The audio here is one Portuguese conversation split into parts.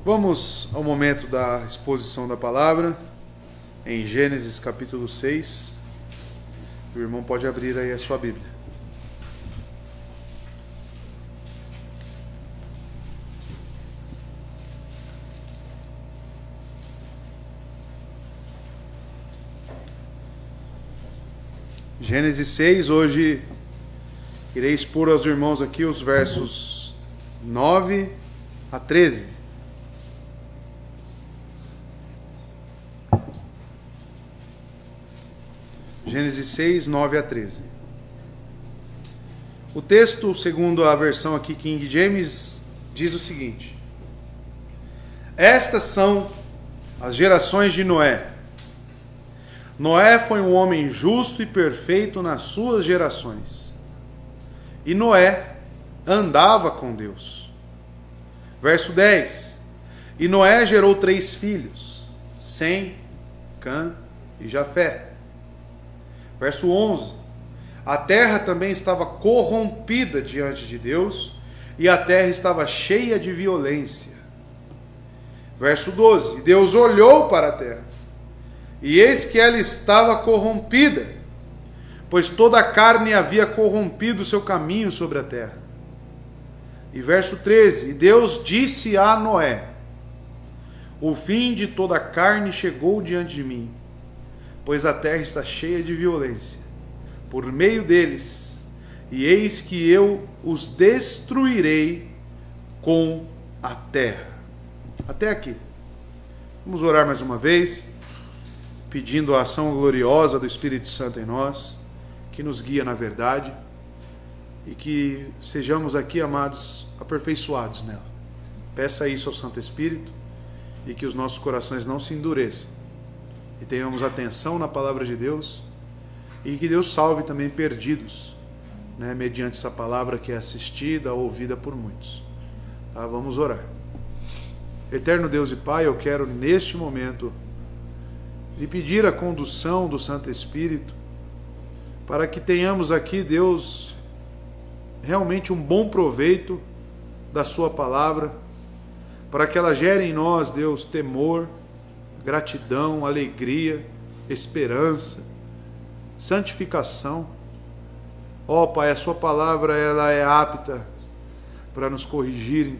Vamos ao momento da exposição da palavra, em Gênesis capítulo 6. O irmão pode abrir aí a sua Bíblia. Gênesis 6, hoje irei expor aos irmãos aqui os versos 9 a 13. Gênesis 6, 9 a 13. O texto, segundo a versão aqui King James, diz o seguinte: Estas são as gerações de Noé. Noé foi um homem justo e perfeito nas suas gerações. E Noé andava com Deus. Verso 10. E Noé gerou 3 filhos, Sem, Cã e Jafé. Verso 11. A terra também estava corrompida diante de Deus, e a terra estava cheia de violência. Verso 12. E Deus olhou para a terra, e eis que ela estava corrompida, pois toda a carne havia corrompido o seu caminho sobre a terra. E verso 13. E Deus disse a Noé: O fim de toda a carne chegou diante de mim, pois a terra está cheia de violência por meio deles, e eis que eu os destruirei com a terra. Até aqui. Vamos orar mais uma vez, pedindo a ação gloriosa do Espírito Santo em nós, que nos guia na verdade, e que sejamos aqui, amados, aperfeiçoados nela. Peça isso ao Santo Espírito, e que os nossos corações não se endureçam, e tenhamos atenção na palavra de Deus, e que Deus salve também perdidos, mediante essa palavra que é assistida, ouvida por muitos. Tá? Vamos orar. Eterno Deus e Pai, eu quero neste momento lhe pedir a condução do Santo Espírito, para que tenhamos aqui, Deus, realmente um bom proveito da sua palavra, para que ela gere em nós, Deus, temor, gratidão, alegria, esperança, santificação. Ó Pai, a sua palavra ela é apta para nos corrigir em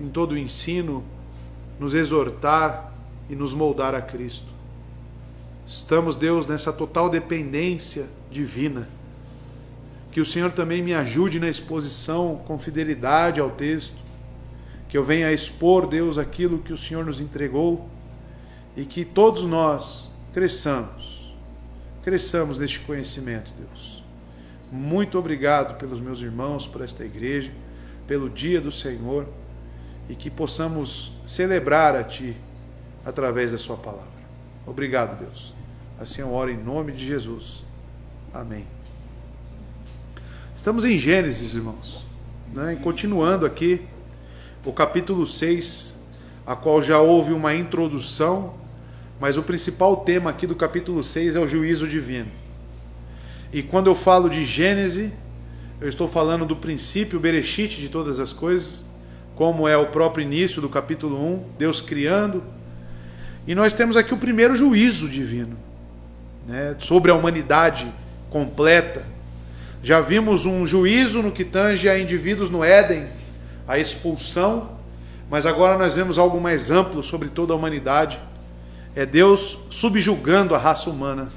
todo o ensino, nos exortar e nos moldar a Cristo. Estamos, Deus, nessa total dependência divina. Que o Senhor também me ajude na exposição com fidelidade ao texto, que eu venha expor, Deus, aquilo que o Senhor nos entregou, e que todos nós cresçamos neste conhecimento, Deus. Muito obrigado pelos meus irmãos, por esta igreja, pelo dia do Senhor, e que possamos celebrar a Ti através da Sua palavra. Obrigado, Deus. Assim eu oro em nome de Jesus. Amém. Estamos em Gênesis, irmãos, e continuando aqui o capítulo 6, a qual já houve uma introdução, mas o principal tema aqui do capítulo 6 é o juízo divino. E quando eu falo de Gênesis, eu estou falando do princípio, Bereshit de todas as coisas, como é o próprio início do capítulo 1, Deus criando. E nós temos aqui o primeiro juízo divino, sobre a humanidade completa. Já vimos um juízo no que tange a indivíduos no Éden, a expulsão, mas agora nós vemos algo mais amplo sobre toda a humanidade. É Deus subjugando a raça humana.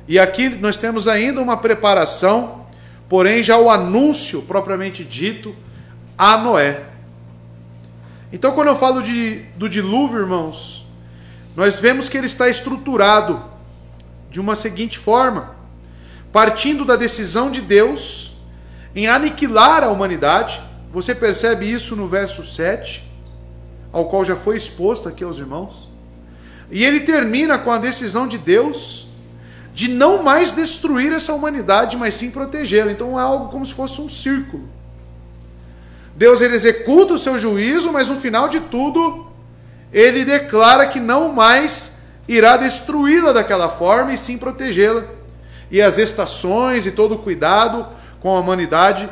E aqui nós temos ainda uma preparação, porém já o anúncio propriamente dito a Noé. Então, quando eu falo do dilúvio, irmãos, nós vemos que ele está estruturado de uma seguinte forma: partindo da decisão de Deus em aniquilar a humanidade. Você percebe isso no verso 7, ao qual já foi exposto aqui aos irmãos. E ele termina com a decisão de Deus de não mais destruir essa humanidade, mas sim protegê-la. Então é algo como se fosse um círculo. Deus ele executa o seu juízo, mas no final de tudo, ele declara que não mais irá destruí-la daquela forma, e sim protegê-la. E as estações e todo o cuidado com a humanidade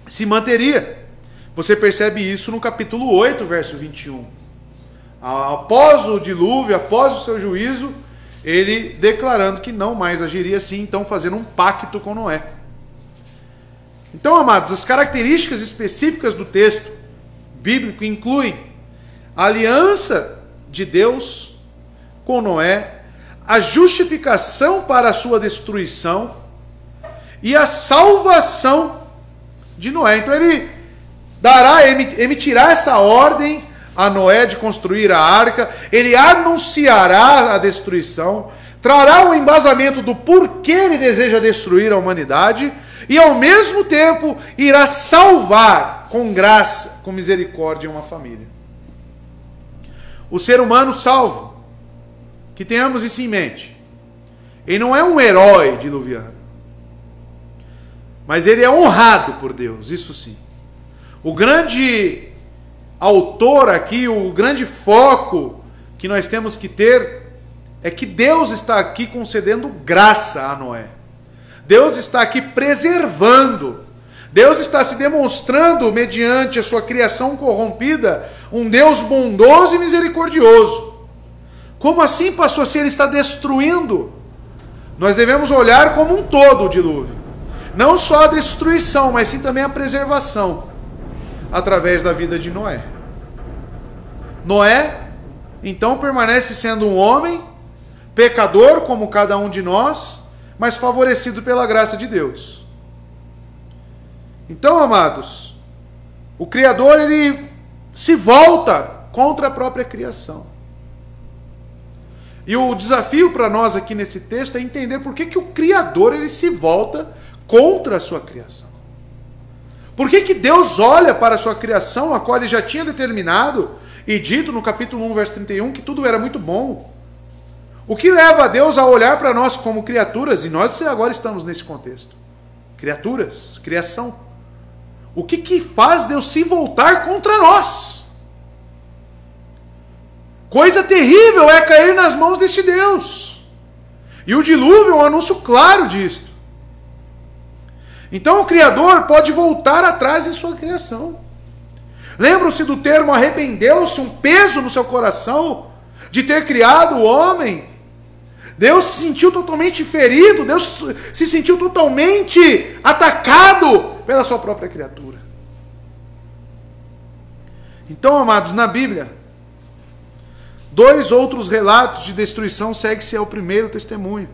se manteria. Você percebe isso no capítulo 8, verso 21. Após o dilúvio, após o seu juízo, ele declarando que não mais agiria assim, então fazendo um pacto com Noé. Então, amados, as características específicas do texto bíblico incluem a aliança de Deus com Noé, a justificação para a sua destruição e a salvação de Noé. Então ele emitirá essa ordem a Noé de construir a arca, ele anunciará a destruição, trará o embasamento do porquê ele deseja destruir a humanidade e ao mesmo tempo irá salvar com graça, com misericórdia uma família. O ser humano salvo, que tenhamos isso em mente, ele não é um herói diluviano, mas ele é honrado por Deus, isso sim. O grande autor aqui, o grande foco que nós temos que ter é que Deus está aqui concedendo graça a Noé. Deus está aqui preservando. Deus está se demonstrando, mediante a sua criação corrompida, um Deus bondoso e misericordioso. Como assim, pastor, se ele está destruindo? Nós devemos olhar como um todo o dilúvio. Não só a destruição, mas sim também a preservação, através da vida de Noé. Noé, então, permanece sendo um homem, pecador como cada um de nós, mas favorecido pela graça de Deus. Então, amados, o Criador, ele se volta contra a própria criação. E o desafio para nós aqui nesse texto é entender por que o Criador, ele se volta contra a sua criação. Por que Deus olha para a sua criação, a qual ele já tinha determinado e dito no capítulo 1, verso 31, que tudo era muito bom? O que leva a Deus a olhar para nós como criaturas, e nós agora estamos nesse contexto, criaturas, criação. O que faz Deus se voltar contra nós? Coisa terrível é cair nas mãos deste Deus. E o dilúvio é um anúncio claro disto. Então o Criador pode voltar atrás em sua criação. Lembram-se do termo arrependeu-se, um peso no seu coração de ter criado o homem? Deus se sentiu totalmente ferido, Deus se sentiu totalmente atacado pela sua própria criatura. Então, amados, na Bíblia, 2 outros relatos de destruição seguem-se ao primeiro testemunho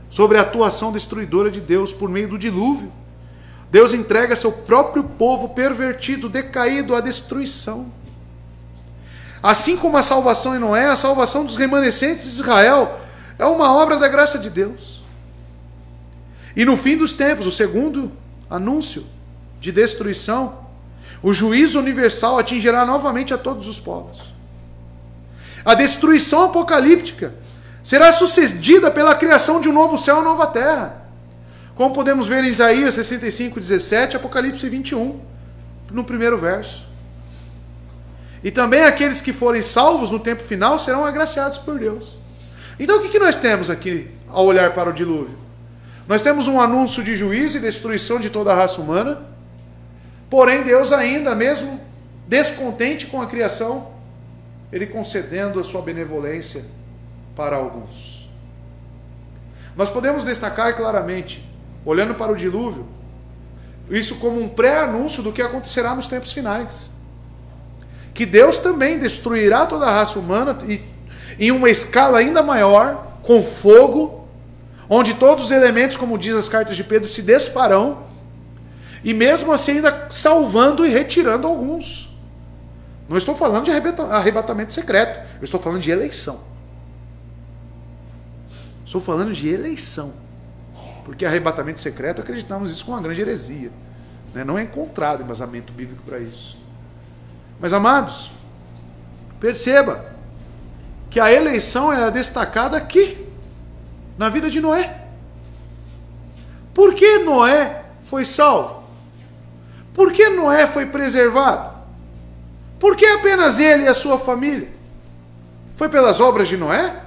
sobre a atuação destruidora de Deus por meio do dilúvio. Deus entrega seu próprio povo pervertido, decaído à destruição. Assim como a salvação em Noé, a salvação dos remanescentes de Israel é uma obra da graça de Deus. E no fim dos tempos, o segundo anúncio de destruição, o juízo universal atingirá novamente a todos os povos. A destruição apocalíptica será sucedida pela criação de um novo céu e uma nova terra. Como podemos ver em Isaías 65, 17, Apocalipse 21, no primeiro verso. E também aqueles que forem salvos no tempo final serão agraciados por Deus. Então o que nós temos aqui ao olhar para o dilúvio? Nós temos um anúncio de juízo e destruição de toda a raça humana, porém Deus ainda, mesmo descontente com a criação, ele concedendo a sua benevolência para alguns. Nós podemos destacar claramente, olhando para o dilúvio, isso como um pré-anúncio do que acontecerá nos tempos finais. Que Deus também destruirá toda a raça humana e em uma escala ainda maior, com fogo, onde todos os elementos, como diz as cartas de Pedro, se desfarão, e mesmo assim ainda salvando e retirando alguns. Não estou falando de arrebatamento secreto, eu estou falando de eleição. Estou falando de eleição. Porque arrebatamento secreto, acreditamos isso com uma grande heresia. Não é encontrado embasamento bíblico para isso. Mas, amados, perceba que a eleição é destacada aqui, na vida de Noé. Por que Noé foi salvo? Por que Noé foi preservado? Por que apenas ele e a sua família? Foi pelas obras de Noé?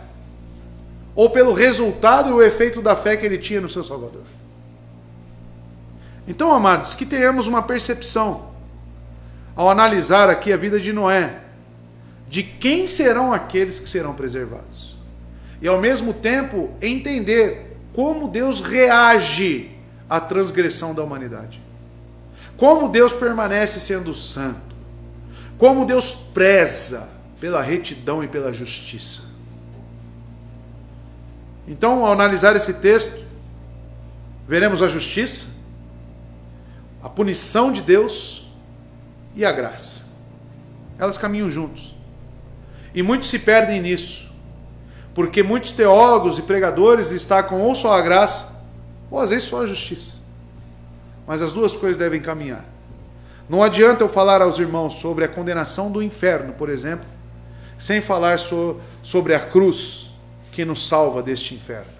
Ou pelo resultado e o efeito da fé que ele tinha no seu Salvador? Então, amados, que tenhamos uma percepção ao analisar aqui a vida de Noé, de quem serão aqueles que serão preservados. E ao mesmo tempo entender como Deus reage à transgressão da humanidade. Como Deus permanece sendo santo. Como Deus preza pela retidão e pela justiça. Então, ao analisar esse texto, veremos a justiça, a punição de Deus e a graça. Elas caminham juntos. E muitos se perdem nisso, porque muitos teólogos e pregadores destacam ou só a graça, ou às vezes só a justiça. Mas as duas coisas devem caminhar. Não adianta eu falar aos irmãos sobre a condenação do inferno, por exemplo, sem falar sobre a cruz que nos salva deste inferno.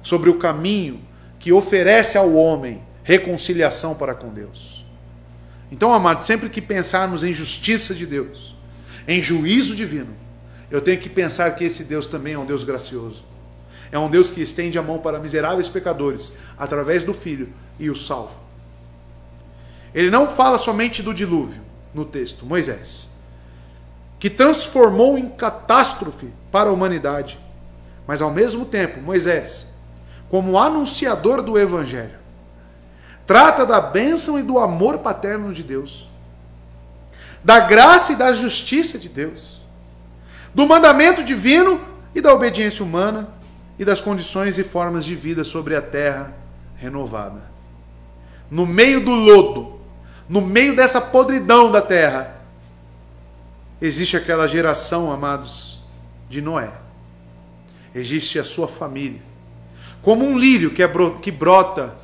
Sobre o caminho que oferece ao homem reconciliação para com Deus. Então, amados, sempre que pensarmos em justiça de Deus, em juízo divino, eu tenho que pensar que esse Deus também é um Deus gracioso. É um Deus que estende a mão para miseráveis pecadores, através do Filho, e os salva. Ele não fala somente do dilúvio, no texto, Moisés, que transformou em catástrofe para a humanidade, mas ao mesmo tempo, Moisés, como anunciador do Evangelho, trata da bênção e do amor paterno de Deus, da graça e da justiça de Deus, do mandamento divino e da obediência humana e das condições e formas de vida sobre a terra renovada. No meio do lodo, no meio dessa podridão da terra, existe aquela geração, amados, de Noé. Existe a sua família. Como um lírio que brota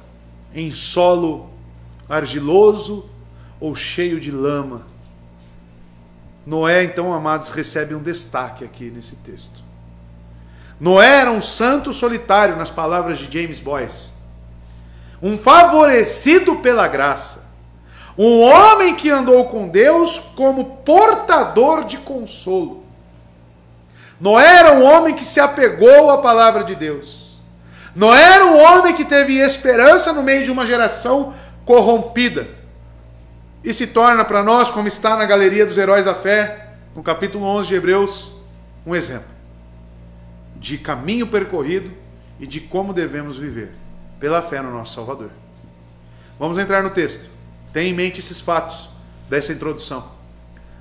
em solo argiloso ou cheio de lama. Noé, então, amados, recebe um destaque aqui nesse texto. Noé era um santo solitário, nas palavras de James Boyce. Um favorecido pela graça. Um homem que andou com Deus como portador de consolo. Noé era um homem que se apegou à palavra de Deus. Noé era um homem que teve esperança no meio de uma geração corrompida. E se torna para nós, como está na galeria dos heróis da fé, no capítulo 11 de Hebreus, um exemplo de caminho percorrido e de como devemos viver pela fé no nosso Salvador. Vamos entrar no texto. Tenha em mente esses fatos dessa introdução.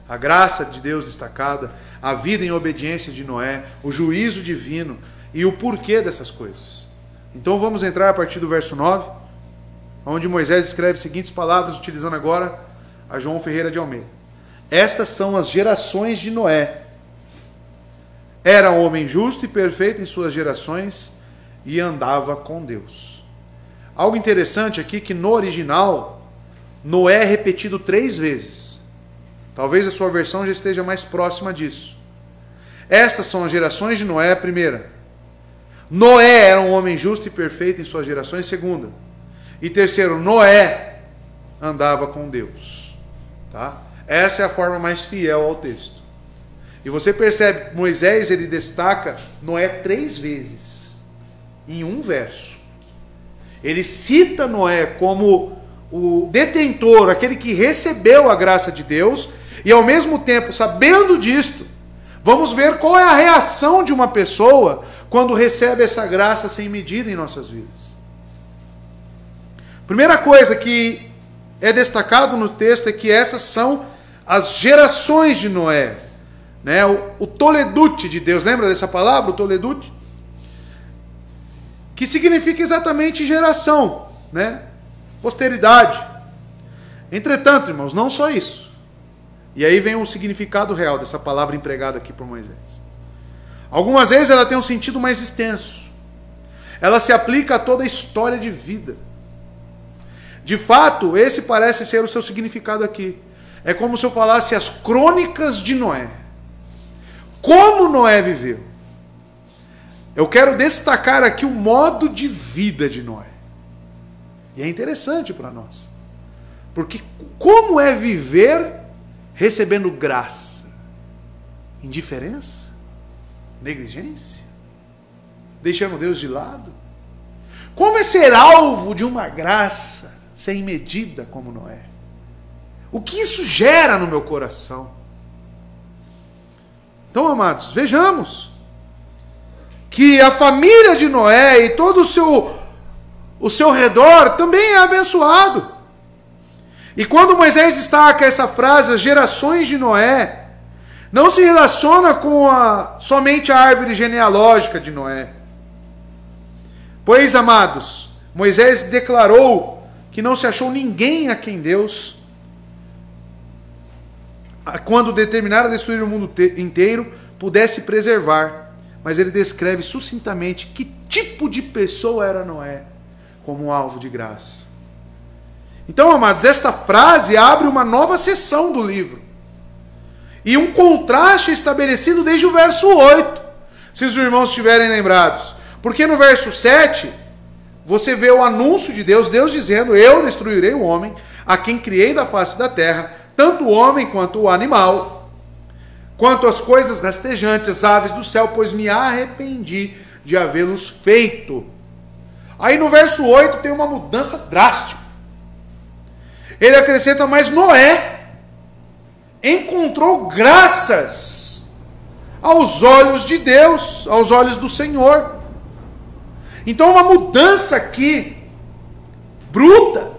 A graça de Deus destacada, a vida em obediência de Noé, o juízo divino e o porquê dessas coisas. Então vamos entrar a partir do verso 9, onde Moisés escreve as seguintes palavras, utilizando agora a João Ferreira de Almeida. Estas são as gerações de Noé. Era um homem justo e perfeito em suas gerações e andava com Deus. Algo interessante aqui que no original, Noé é repetido 3 vezes. Talvez a sua versão já esteja mais próxima disso. Estas são as gerações de Noé, primeira. Noé era um homem justo e perfeito em suas gerações, segunda. E terceiro, Noé andava com Deus. Tá? Essa é a forma mais fiel ao texto. E você percebe, Moisés ele destaca Noé 3 vezes em um verso. Ele cita Noé como o detentor, aquele que recebeu a graça de Deus, e ao mesmo tempo, sabendo disto, vamos ver qual é a reação de uma pessoa quando recebe essa graça sem medida em nossas vidas. Primeira coisa que é destacado no texto é que essas são as gerações de Noé, né? O toledute de Deus, lembra dessa palavra, o toledute? Que significa exatamente geração, né? Posteridade. Entretanto, irmãos, não só isso. E aí vem o significado real dessa palavra empregada aqui por Moisés. Algumas vezes ela tem um sentido mais extenso. Ela se aplica a toda a história de vida. De fato, esse parece ser o seu significado aqui. É como se eu falasse as crônicas de Noé. Como Noé viveu. Eu quero destacar aqui o modo de vida de Noé. E é interessante para nós. Porque como é viver recebendo graça? Indiferença? Negligência? Deixando Deus de lado? Como é ser alvo de uma graça sem medida como Noé? O que isso gera no meu coração? Então, amados, vejamos que a família de Noé e todo o seu redor também é abençoado. E quando Moisés destaca essa frase, as gerações de Noé, não se relaciona com somente a árvore genealógica de Noé. Pois, amados, Moisés declarou que não se achou ninguém a quem Deus, quando determinara destruir o mundo inteiro, pudesse preservar. Mas ele descreve sucintamente que tipo de pessoa era Noé como alvo de graça. Então, amados, esta frase abre uma nova seção do livro. E um contraste estabelecido desde o verso 8, se os irmãos estiverem lembrados. Porque no verso 7, você vê o anúncio de Deus, Deus dizendo: eu destruirei o homem, a quem criei da face da terra, tanto o homem quanto o animal, quanto as coisas rastejantes, as aves do céu, pois me arrependi de havê-los feito. Aí no verso 8 tem uma mudança drástica. Ele acrescenta: mas Noé encontrou graças aos olhos de Deus, aos olhos do Senhor. Então uma mudança aqui, bruta.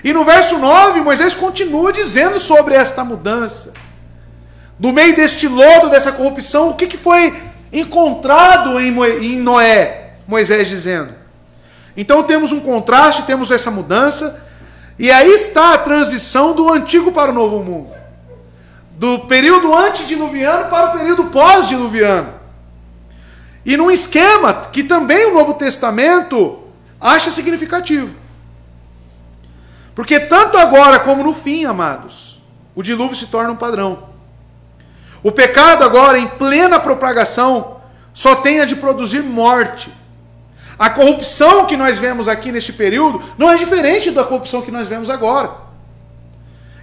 E no verso 9, Moisés continua dizendo sobre esta mudança. No meio deste lodo, dessa corrupção, o que foi encontrado em Noé? Moisés dizendo. Então temos um contraste, temos essa mudança, e aí está a transição do antigo para o novo mundo. Do período antediluviano para o período pós-diluviano. E num esquema que também o Novo Testamento acha significativo. Porque tanto agora como no fim, amados, o dilúvio se torna um padrão. O pecado agora, em plena propagação, só tem a de produzir morte. A corrupção que nós vemos aqui neste período não é diferente da corrupção que nós vemos agora.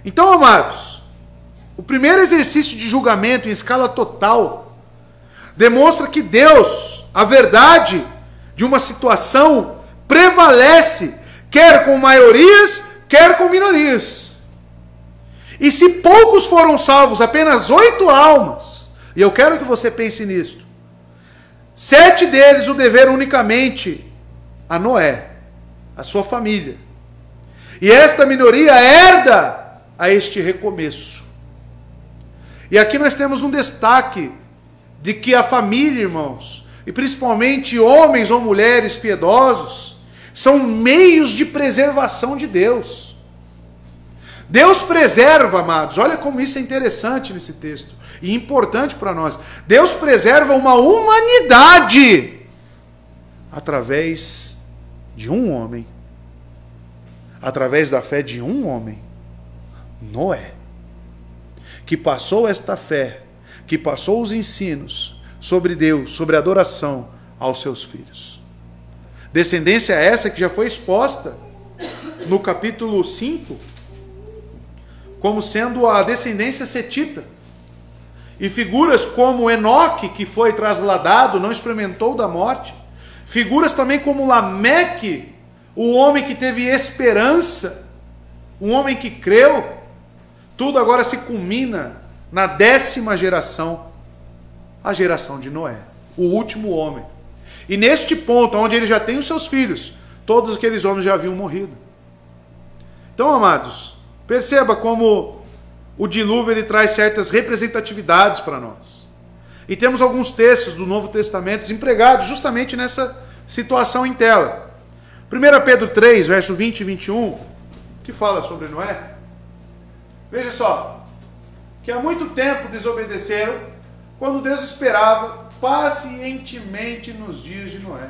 Então, amados, o primeiro exercício de julgamento em escala total demonstra que Deus, a verdade de uma situação, prevalece, quer com maiorias, quer com minorias. E se poucos foram salvos, apenas 8 almas, e eu quero que você pense nisto, 7 deles o deveram unicamente a Noé, a sua família. E esta minoria herda a este recomeço. E aqui nós temos um destaque de que a família, irmãos, e principalmente homens ou mulheres piedosos, são meios de preservação de Deus. Deus preserva, amados, olha como isso é interessante nesse texto, e importante para nós. Deus preserva uma humanidade através de um homem, através da fé de um homem, Noé, que passou esta fé, que passou os ensinos sobre Deus, sobre a adoração aos seus filhos. Descendência essa que já foi exposta no capítulo 5, como sendo a descendência setita. E figuras como Enoque, que foi trasladado, não experimentou da morte. Figuras também como Lameque, o homem que teve esperança, um homem que creu. Tudo agora se culmina na 10ª geração, a geração de Noé, o último homem. E neste ponto, onde ele já tem os seus filhos, todos aqueles homens já haviam morrido. Então, amados, perceba como o dilúvio ele traz certas representatividades para nós. E temos alguns textos do Novo Testamento empregados justamente nessa situação em tela. 1 Pedro 3, verso 20 e 21, que fala sobre Noé. Veja só, que há muito tempo desobedeceram, quando Deus esperava pacientemente nos dias de Noé.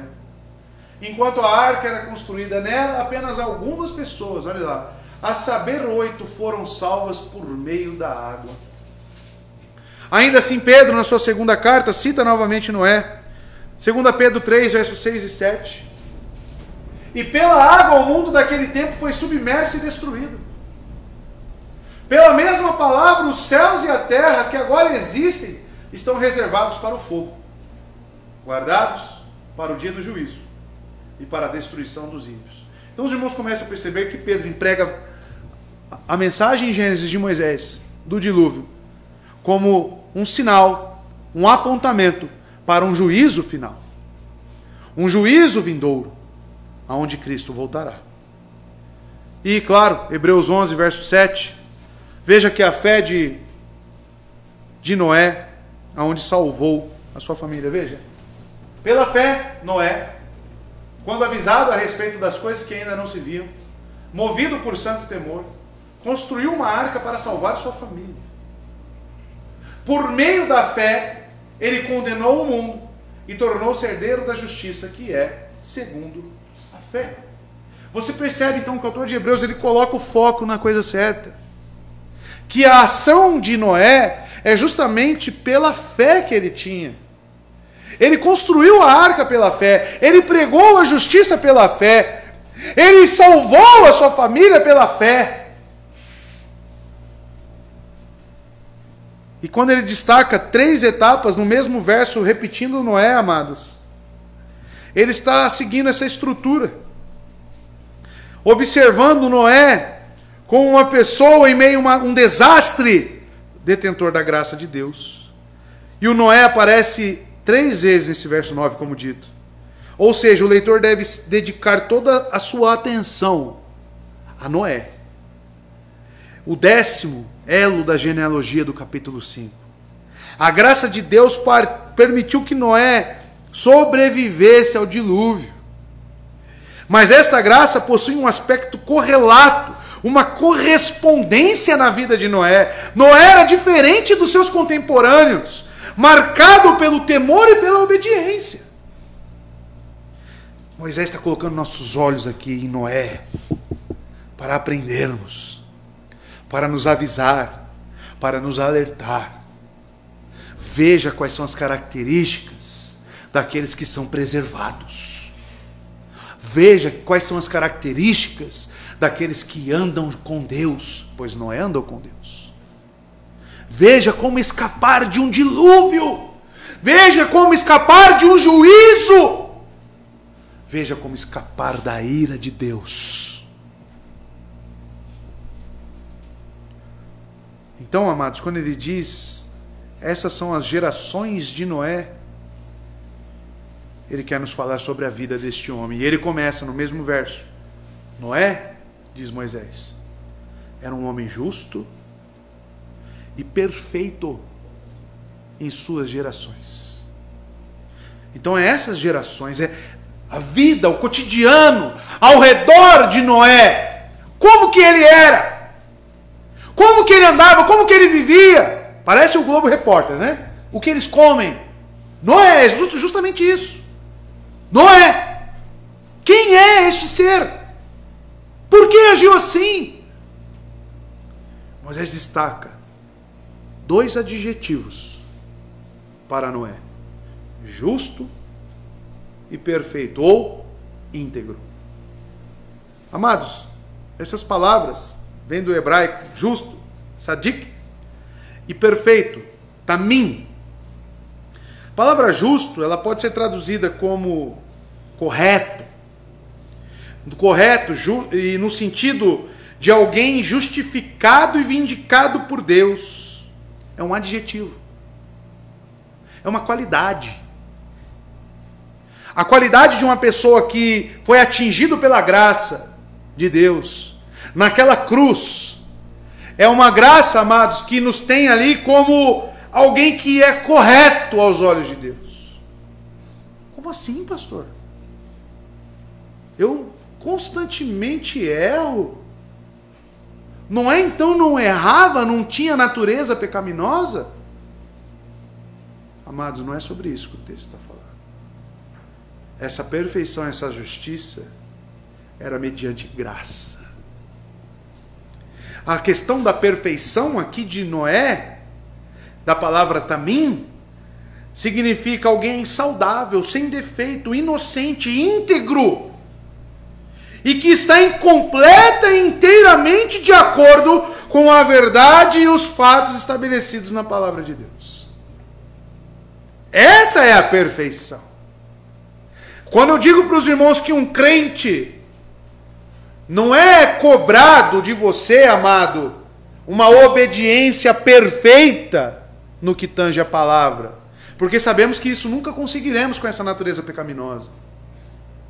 Enquanto a arca era construída, nela apenas algumas pessoas, olha lá, a saber 8 foram salvas por meio da água. Ainda assim, Pedro, na sua segunda carta, cita novamente Noé. 2 Pedro 3, versos 6 e 7. E pela água o mundo daquele tempo foi submerso e destruído. Pela mesma palavra, os céus e a terra que agora existem estão reservados para o fogo, guardados para o dia do juízo e para a destruição dos ímpios. Então os irmãos começam a perceber que Pedro emprega a mensagem em Gênesis de Moisés, do dilúvio, como um sinal, um apontamento para um juízo final. Um juízo vindouro, aonde Cristo voltará. E, claro, Hebreus 11, verso 7, veja que a fé de Noé, aonde salvou a sua família. Veja, pela fé, Noé, quando avisado a respeito das coisas que ainda não se viam, movido por santo temor, construiu uma arca para salvar sua família. Por meio da fé, ele condenou o mundo e tornou-se herdeiro da justiça, que é segundo a fé. Você percebe então que o autor de Hebreus ele coloca o foco na coisa certa. Que a ação de Noé é justamente pela fé que ele tinha. Ele construiu a arca pela fé, ele pregou a justiça pela fé, ele salvou a sua família pela fé. E quando ele destaca 3 etapas no mesmo verso, repetindo Noé, amados, ele está seguindo essa estrutura. Observando Noé como uma pessoa em meio a um desastre, detentor da graça de Deus. E o Noé aparece 3 vezes nesse verso 9, como dito. Ou seja, o leitor deve dedicar toda a sua atenção a Noé. O 10º elo da genealogia do capítulo 5. A graça de Deus permitiu que Noé sobrevivesse ao dilúvio. Mas esta graça possui um aspecto correlato, uma correspondência na vida de Noé. Noé era diferente dos seus contemporâneos, marcado pelo temor e pela obediência. Moisés está colocando nossos olhos aqui em Noé, para aprendermos, para nos avisar, para nos alertar. Veja quais são as características daqueles que são preservados. Veja quais são as características daqueles que andam com Deus, pois Noé andou com Deus. Veja como escapar de um dilúvio. Veja como escapar de um juízo. Veja como escapar da ira de Deus. Então, amados, quando ele diz, essas são as gerações de Noé, ele quer nos falar sobre a vida deste homem. E ele começa no mesmo verso. Noé, diz Moisés, era um homem justo e perfeito em suas gerações. Então é essas gerações, é a vida, o cotidiano ao redor de Noé. Como que ele era? Como que ele andava? Como que ele vivia? Parece o Globo Repórter, né? O que eles comem. Noé é justamente isso. Noé, quem é este ser? Por que agiu assim? Moisés destaca 2 adjetivos para Noé: justo e perfeito, ou íntegro. Amados, essas palavras vêm do hebraico justo, sadik, e perfeito, tamim. A palavra justo, ela pode ser traduzida como correto. Correto, e no sentido de alguém justificado e vindicado por Deus. É um adjetivo. É uma qualidade. A qualidade de uma pessoa que foi atingido pela graça de Deus naquela cruz. É uma graça, amados, que nos tem ali como alguém que é correto aos olhos de Deus. Como assim, pastor? Eu constantemente erro. Não é então não errava, não tinha natureza pecaminosa? Amados, não é sobre isso que o texto está falando. Essa perfeição, essa justiça era mediante graça. A questão da perfeição aqui de Noé, da palavra tamim, significa alguém saudável, sem defeito, inocente, íntegro, e que está completa e inteiramente de acordo com a verdade e os fatos estabelecidos na palavra de Deus. Essa é a perfeição. Quando eu digo para os irmãos que um crente Não é cobrado de você, amado, uma obediência perfeita no que tange a palavra. Porque sabemos que isso nunca conseguiremos com essa natureza pecaminosa.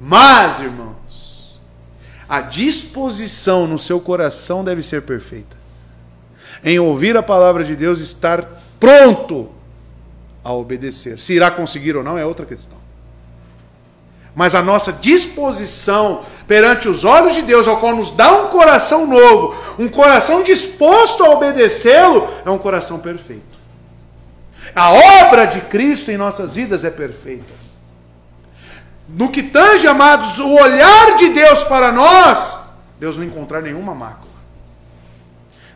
Mas, irmãos, a disposição no seu coração deve ser perfeita. Em ouvir a palavra de Deus, estar pronto a obedecer. Se irá conseguir ou não é outra questão. Mas a nossa disposição perante os olhos de Deus, ao qual nos dá um coração novo, um coração disposto a obedecê-lo, é um coração perfeito. A obra de Cristo em nossas vidas é perfeita. No que tange, amados, o olhar de Deus para nós, Deus não encontrar nenhuma mácula.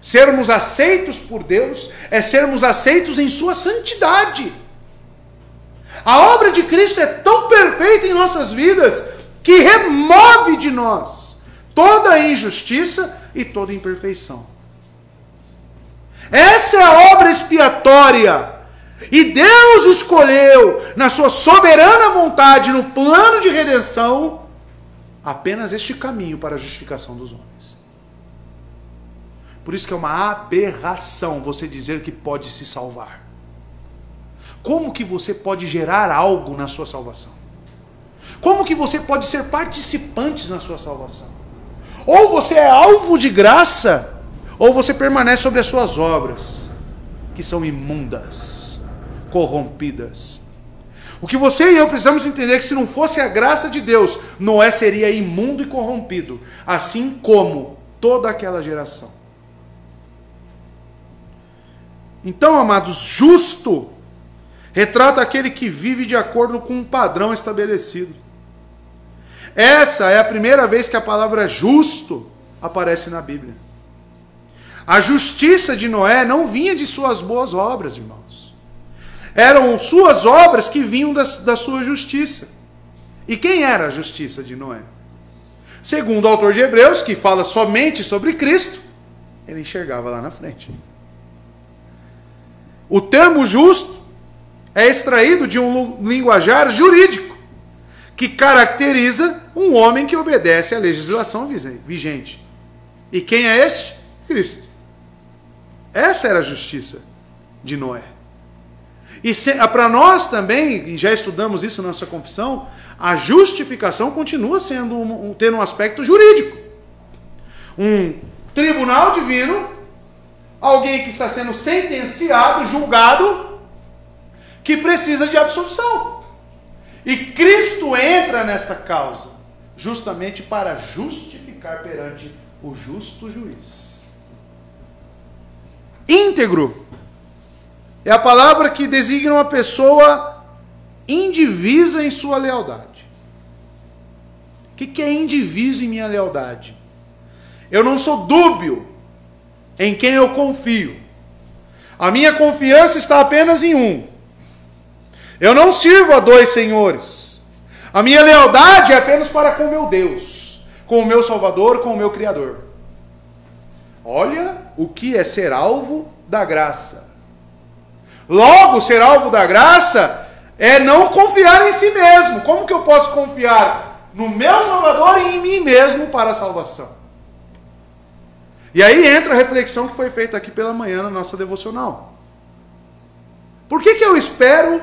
Sermos aceitos por Deus é sermos aceitos em sua santidade. A obra de Cristo é tão perfeita em nossas vidas que remove de nós toda a injustiça e toda a imperfeição. Essa é a obra expiatória. E Deus escolheu, na sua soberana vontade, no plano de redenção, apenas este caminho para a justificação dos homens. Por isso que é uma aberração você dizer que pode se salvar. Como que você pode gerar algo na sua salvação? Como que você pode ser participante na sua salvação? Ou você é alvo de graça, ou você permanece sobre as suas obras, que são imundas, corrompidas. O que você e eu precisamos entender é que se não fosse a graça de Deus, Noé seria imundo e corrompido, assim como toda aquela geração. Então, amados, justo retrata aquele que vive de acordo com um padrão estabelecido. Essa é a primeira vez que a palavra justo aparece na Bíblia. A justiça de Noé não vinha de suas boas obras, irmãos. Eram suas obras que vinham da sua justiça. E quem era a justiça de Noé? Segundo o autor de Hebreus, que fala somente sobre Cristo, ele enxergava lá na frente. O termo justo é extraído de um linguajar jurídico, que caracteriza um homem que obedece à legislação vigente. E quem é este? Cristo. Essa era a justiça de Noé. E para nós também, e já estudamos isso na nossa confissão, a justificação continua tendo um aspecto jurídico. Um tribunal divino, alguém que está sendo sentenciado, julgado, que precisa de absolução. E Cristo entra nesta causa, justamente para justificar perante o justo juiz. Íntegro é a palavra que designa uma pessoa indivisa em sua lealdade. O que é indiviso em minha lealdade? Eu não sou dúbio em quem eu confio. A minha confiança está apenas em um. Eu não sirvo a dois senhores. A minha lealdade é apenas para com o meu Deus, com o meu Salvador, com o meu Criador. Olha o que é ser alvo da graça. Logo, ser alvo da graça é não confiar em si mesmo. Como que eu posso confiar no meu Salvador e em mim mesmo para a salvação? E aí entra a reflexão que foi feita aqui pela manhã na nossa devocional. Por que eu espero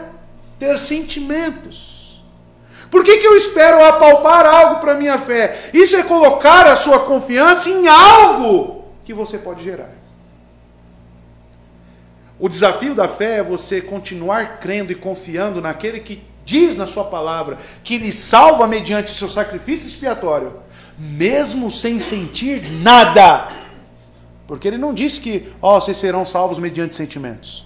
ter sentimentos? Por que eu espero apalpar algo para a minha fé? Isso é colocar a sua confiança em algo que você pode gerar. O desafio da fé é você continuar crendo e confiando naquele que diz na sua palavra que lhe salva mediante o seu sacrifício expiatório, mesmo sem sentir nada. Porque ele não disse que vocês serão salvos mediante sentimentos.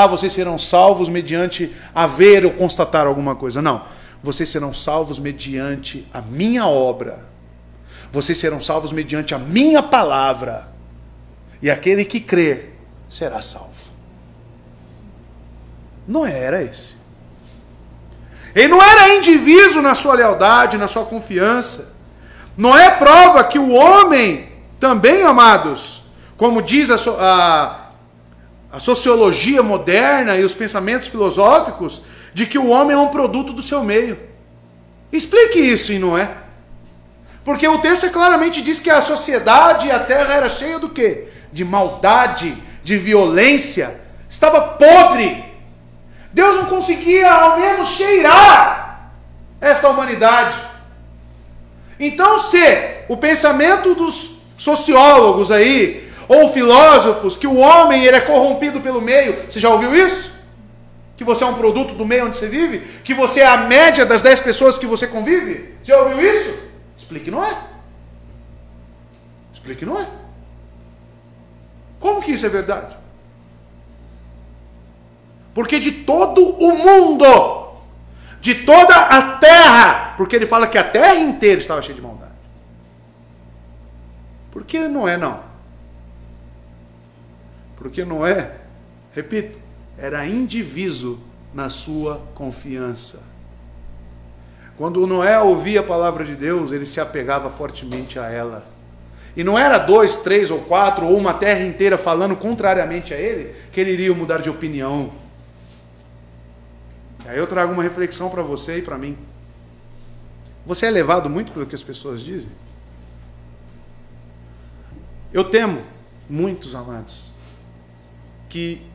Vocês serão salvos mediante haver ou constatar alguma coisa. Não. Vocês serão salvos mediante a minha obra. Vocês serão salvos mediante a minha palavra. E aquele que crer será salvo. Noé era esse. Ele não era indiviso na sua lealdade, na sua confiança. Noé prova que o homem também, amados, como diz a sociologia moderna e os pensamentos filosóficos, de que o homem é um produto do seu meio. Explique isso em Noé. Porque o texto claramente diz que a sociedade e a terra era cheia do quê? De maldade, de violência. Estava podre. Deus não conseguia ao menos cheirar esta humanidade. Então, se o pensamento dos sociólogos aí, ou filósofos, que o homem ele é corrompido pelo meio, você já ouviu isso? Que você é um produto do meio onde você vive? Que você é a média das 10 pessoas que você convive? Já ouviu isso? Explique Noé. Explique Noé. Como que isso é verdade? Porque de todo o mundo, de toda a terra, porque ele fala que a terra inteira estava cheia de maldade. Por que Noé não? Porque Noé, repito, era indiviso na sua confiança. Quando Noé ouvia a palavra de Deus, ele se apegava fortemente a ela. E não era 2, 3 ou 4, ou uma terra inteira falando contrariamente a ele, que ele iria mudar de opinião. E aí eu trago uma reflexão para você e para mim. Você é levado muito pelo que as pessoas dizem? Eu temo, muitos amados, que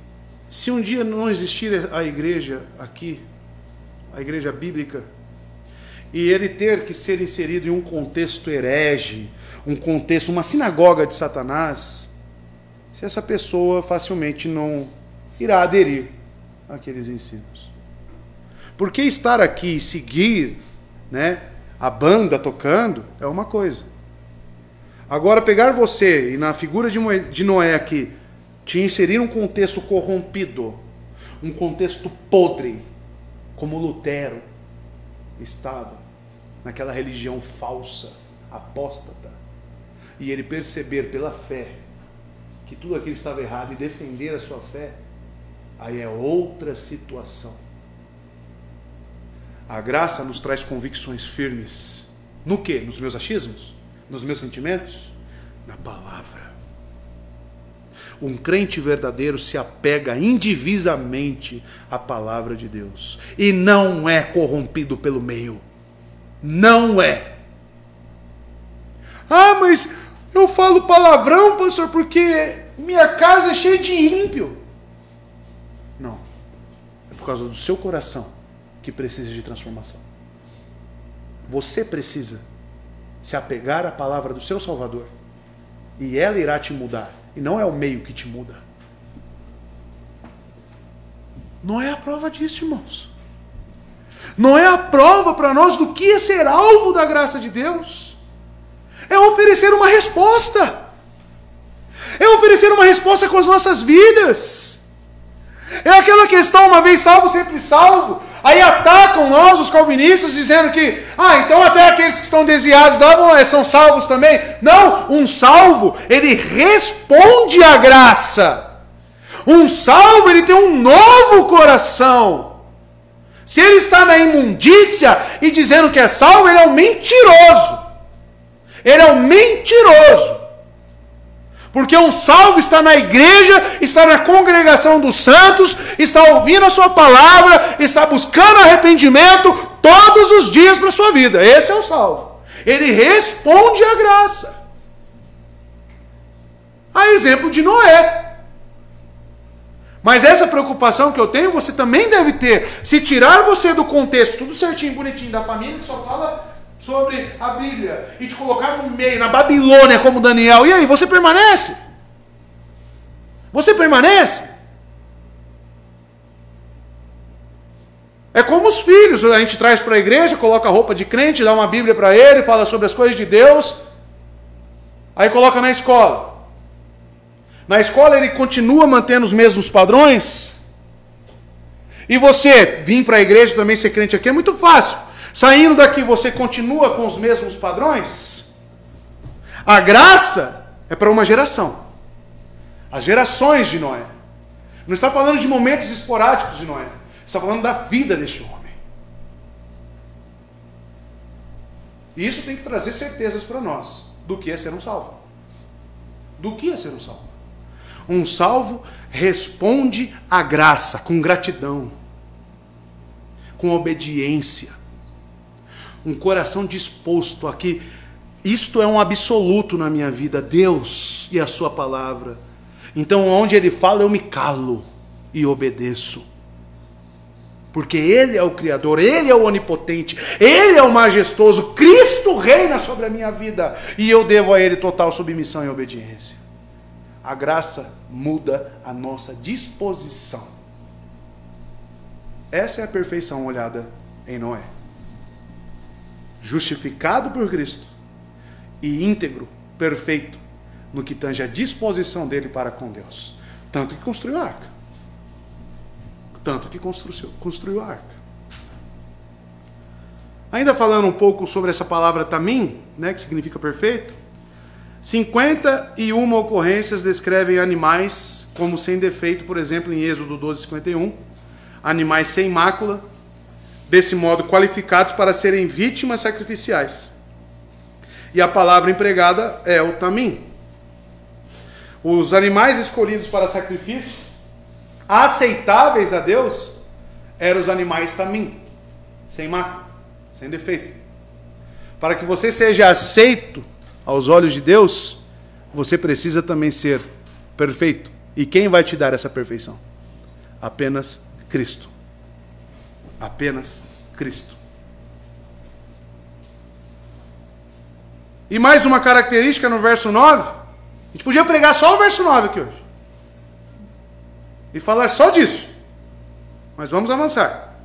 se um dia não existir a igreja aqui, a igreja bíblica, e ele ter que ser inserido em um contexto herege, um contexto, uma sinagoga de Satanás, se essa pessoa facilmente não irá aderir àqueles ensinos. Porque estar aqui e seguir, né, a banda tocando é uma coisa. Agora pegar você e na figura de Noé aqui, te inserir um contexto corrompido, um contexto podre, como Lutero estava naquela religião falsa, apóstata, e ele perceber pela fé que tudo aquilo estava errado e defender a sua fé, aí é outra situação. A graça nos traz convicções firmes. No quê? Nos meus achismos? Nos meus sentimentos? Na palavra. Um crente verdadeiro se apega indivisamente à palavra de Deus. E não é corrompido pelo meio. Não é. Ah, mas eu falo palavrão, pastor, porque minha casa é cheia de ímpio. Não. É por causa do seu coração que precisa de transformação. Você precisa se apegar à palavra do seu Salvador. E ela irá te mudar. E não é o meio que te muda. Não é a prova disso, irmãos. Não é a prova para nós do que é ser alvo da graça de Deus. É oferecer uma resposta. É oferecer uma resposta com as nossas vidas. É aquela questão, uma vez salvo, sempre salvo. Aí atacam nós, os calvinistas, dizendo que, então até aqueles que estão desviados são salvos também. Não, um salvo, ele responde à graça. Um salvo, ele tem um novo coração. Se ele está na imundícia e dizendo que é salvo, ele é um mentiroso. Ele é um mentiroso. Porque um salvo está na igreja, está na congregação dos santos, está ouvindo a sua palavra, está buscando arrependimento todos os dias para a sua vida. Esse é o salvo. Ele responde à graça. A exemplo de Noé. Mas essa preocupação que eu tenho, você também deve ter. Se tirar você do contexto, tudo certinho, bonitinho, da família, que só fala sobre a Bíblia, e te colocar no meio, na Babilônia, como Daniel, e aí, você permanece? Você permanece? É como os filhos, a gente traz para a igreja, coloca a roupa de crente, dá uma Bíblia para ele, fala sobre as coisas de Deus, aí coloca na escola. Na escola ele continua mantendo os mesmos padrões, e você vir para a igreja também ser crente aqui é muito fácil. Saindo daqui, você continua com os mesmos padrões? A graça é para uma geração. As gerações de Noé. Não está falando de momentos esporádicos de Noé. Está falando da vida deste homem. E isso tem que trazer certezas para nós. Do que é ser um salvo. Do que é ser um salvo. Um salvo responde à graça com gratidão. Com obediência. Um coração disposto a que Isto é um absoluto na minha vida, Deus e a sua palavra. Então, onde Ele fala, eu me calo e obedeço. Porque Ele é o Criador, Ele é o Onipotente, Ele é o Majestoso, Cristo reina sobre a minha vida. E eu devo a Ele total submissão e obediência. A graça muda a nossa disposição. Essa é a perfeição olhada em Noé. Justificado por Cristo e íntegro, perfeito, no que tange a disposição dele para com Deus. Tanto que construiu a arca. Tanto que construiu a arca. Ainda falando um pouco sobre essa palavra tamim, né, que significa perfeito, 51 ocorrências descrevem animais como sem defeito, por exemplo, em Êxodo 12:51, animais sem mácula, desse modo qualificados para serem vítimas sacrificiais. E a palavra empregada é o tamim. Os animais escolhidos para sacrifício, aceitáveis a Deus, eram os animais tamim, sem mácula, sem defeito. Para que você seja aceito aos olhos de Deus, você precisa também ser perfeito. E quem vai te dar essa perfeição? Apenas Cristo. Apenas Cristo. E mais uma característica no verso 9. A gente podia pregar só o verso 9 aqui hoje. E falar só disso. Mas vamos avançar.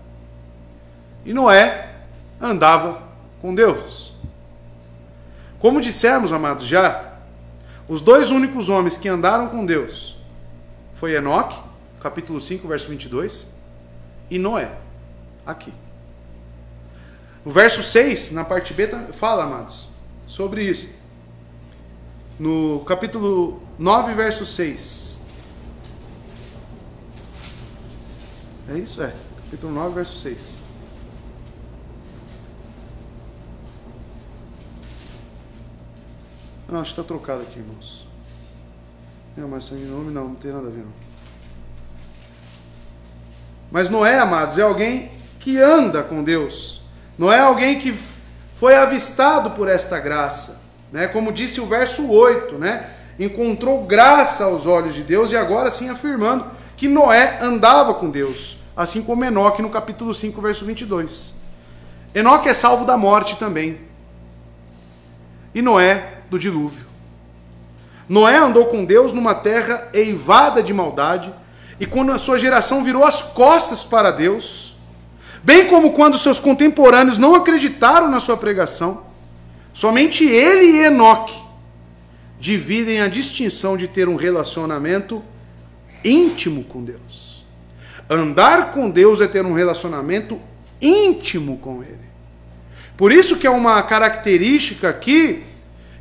E Noé andava com Deus. Como dissemos, amados, já, os dois únicos homens que andaram com Deus foi Enoque, capítulo 5, verso 22, e Noé, aqui. O verso 6, na parte B, fala, amados, sobre isso. No capítulo 9, verso 6. É isso? É. Capítulo 9, verso 6. Não, acho que está trocado aqui, irmãos. Não, mas sangue nome não tem nada a ver, não. Mas Noé, amados, é alguém que anda com Deus. Não é alguém que foi avistado por esta graça, né? Como disse o verso 8, né? Encontrou graça aos olhos de Deus e agora sim afirmando que Noé andava com Deus, assim como Enoque no capítulo 5, verso 22. Enoque é salvo da morte também. E Noé do dilúvio. Noé andou com Deus numa terra eivada de maldade, e quando a sua geração virou as costas para Deus, bem como quando seus contemporâneos não acreditaram na sua pregação, somente ele e Enoque dividem a distinção de ter um relacionamento íntimo com Deus. Andar com Deus é ter um relacionamento íntimo com Ele. Por isso que é uma característica aqui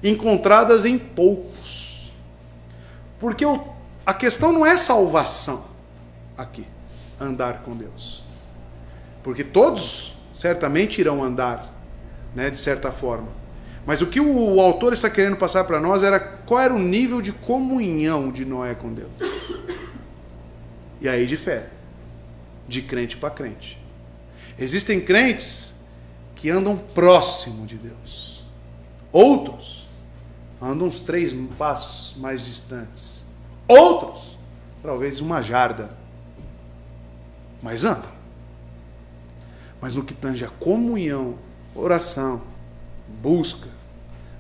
encontradas em poucos. Porque a questão não é salvação aqui, andar com Deus. Porque todos certamente irão andar, né, de certa forma. Mas o que o autor está querendo passar para nós era qual era o nível de comunhão de Noé com Deus. E aí difere, de crente para crente. Existem crentes que andam próximo de Deus. Outros andam uns 3 passos mais distantes. Outros, talvez uma jarda. Mas andam. Mas no que tange a comunhão, oração, busca,